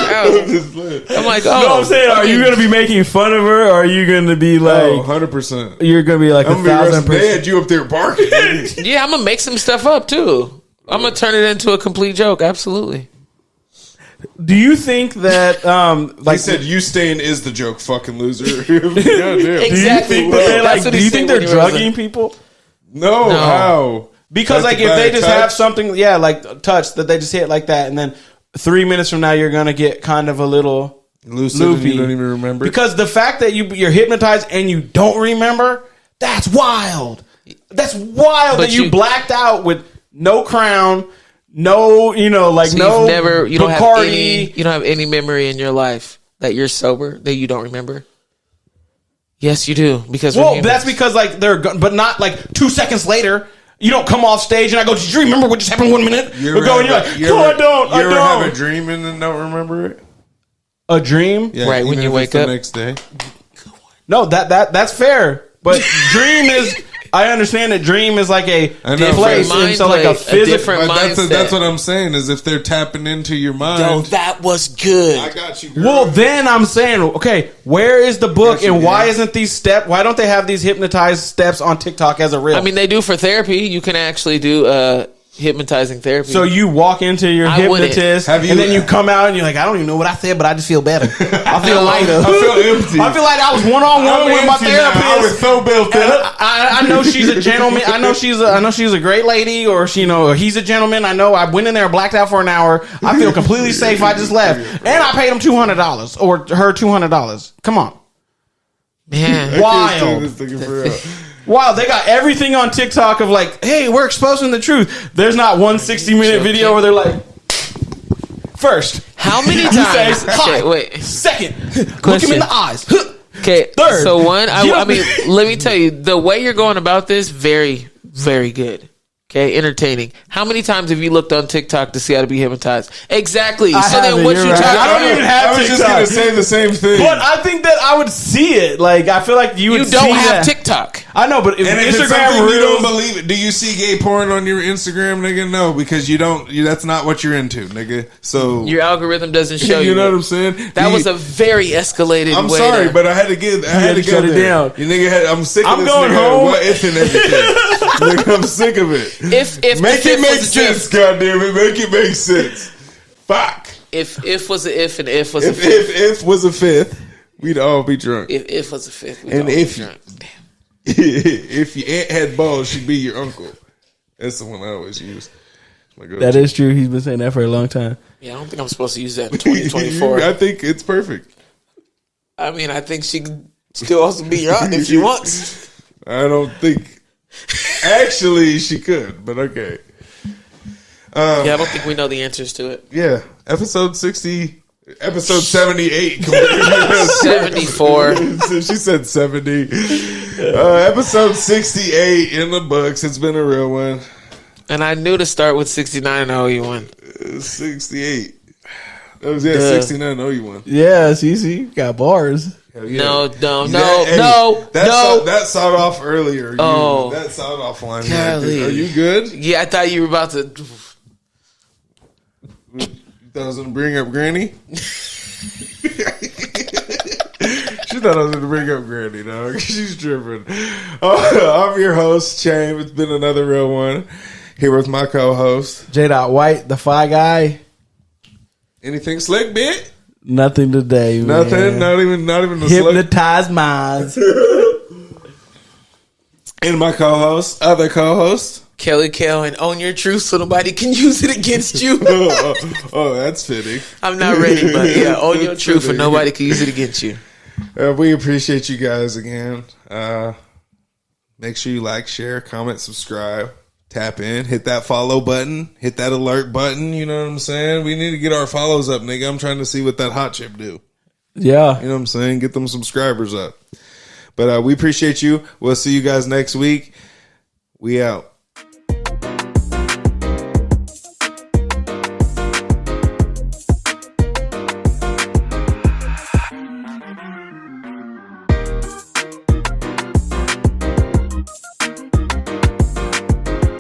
I'm like, No, I'm saying, are you going to be making fun of her? Or are you going to be like... 100%. You're going to be like 1,000%. They had you up there barking. Yeah, I'm going to make some stuff up too. I'm going to turn it into a complete joke. Absolutely. Do you think that... He said, you staying is the joke, fucking loser. Exactly. Do you think they're drugging people? No, how? Because like if they just have something, like touch that they just hit like that, and then 3 minutes from now you're gonna get kind of a little lucid loopy. And you don't even remember. Because the fact that you're hypnotized and you don't remember, that's wild. That's wild that you blacked out with no crown, no, you don't have any memory in your life that you're sober that you don't remember. Yes, you do. Because that's because like but not like 2 seconds later. You don't come off stage and I go, "Did you remember what just happened 1 minute ago?" And you're like, "No, I don't. You ever have a dream and then don't remember it? A dream, right? When you wake up the next day. No, that's fair. But dream is. I understand that dream is like a place, and so like a physical. That's what I'm saying is if they're tapping into your mind. Yo, that was good. I got you, girl. Well, then I'm saying, okay, where is the book, and why isn't these steps? Why don't they have these hypnotized steps on TikTok as a reel? I mean, they do for therapy. You can actually do hypnotizing therapy. So you walk into your I wouldn't. hypnotist, Have you- and then you come out and you're like, I don't even know what I said, but I just feel better. I feel lighter. I feel empty. I feel like I was one-on-one with my therapist. I was so built And up. I know she's a gentleman. I know she's a great lady, or she, he's a gentleman. I know I went in there, blacked out for an hour. I feel completely safe. I just left, and I paid him $200 or her $200. Come on, Man, wild. This nigga for real. Wow, they got everything on TikTok of like, hey, we're exposing the truth. There's not one 60-minute video where they're like, first, how many you say times? hi. Okay, wait. Second, look Question. him in the eyes. Okay, Third, so one, I you- mean, let me tell you, the way you're going about this, very, very good. Okay, entertaining. How many times have you looked on TikTok to see how to be hypnotized? Exactly. I So then haven't, what you're you right. talking I don't about? even have I was just TikTok. gonna say the same thing. But I think that I would see it. Like, I feel like you would You don't see have that. TikTok. I know, but if and if it's Instagram something you Reels, don't believe it, do you see gay porn on your Instagram, nigga? No, because you don't. That's not what you're into, nigga. So Your algorithm doesn't show you. you know it. what I'm saying? That was a very escalated I'm way sorry, to- but I had to get. I had to shut go it there. down. You nigga had. I'm sick. Of I'm this going nigga. home. What if and everything? Nigga, I'm sick of it. if Make the it fifth make was a sense, fifth. goddamn it. Make it make sense. Fuck. If was a if and if was a If fifth. if was a fifth, we'd all be drunk. If was a fifth. we'd And all be if- drunk. Damn. If your aunt had balls, she'd be your uncle. That's the one I always use. My go-to. that is true. He's been saying that for a long time. Yeah, I don't think I'm supposed to use that in 2024. I think it's perfect. I mean, I think she can still also be your aunt if she wants. I don't think. Actually, she could, but okay. Yeah, I don't think we know the answers to it. Yeah, episode 60, episode 78. 74. She said 70. Episode 68 in the books. It's been a real one. And I knew to start with 69 and owe you one. 68. That was 69. Oh, you won. Yeah, CC got bars. Hell yeah. No. That sound off earlier. Oh. That sound off line. Golly. Are you good? Yeah, I thought you were about to. You thought I was gonna bring up Granny? She thought I was gonna bring up Granny, dog. She's tripping. I'm your host, Chain. It's been another real one. Here with my co-host. J. White, the Fi Guy. Anything slick, bit? Nothing today, man. Nothing. Not even the slick. Hypnotized minds. And my co-host, other co-host. Kelly Kell and own your truth so nobody can use it against you. Oh, that's fitting. I'm not ready, but yeah, own your That's truth and fitting. nobody can use it against you. We appreciate you guys again. Make sure you like, share, comment, subscribe, tap in, hit that follow button, hit that alert button. You know what I'm saying? We need to get our follows up, nigga. I'm trying to see what that hot chip do. Yeah. You know what I'm saying? Get them subscribers up. But we appreciate you. We'll see you guys next week. We out.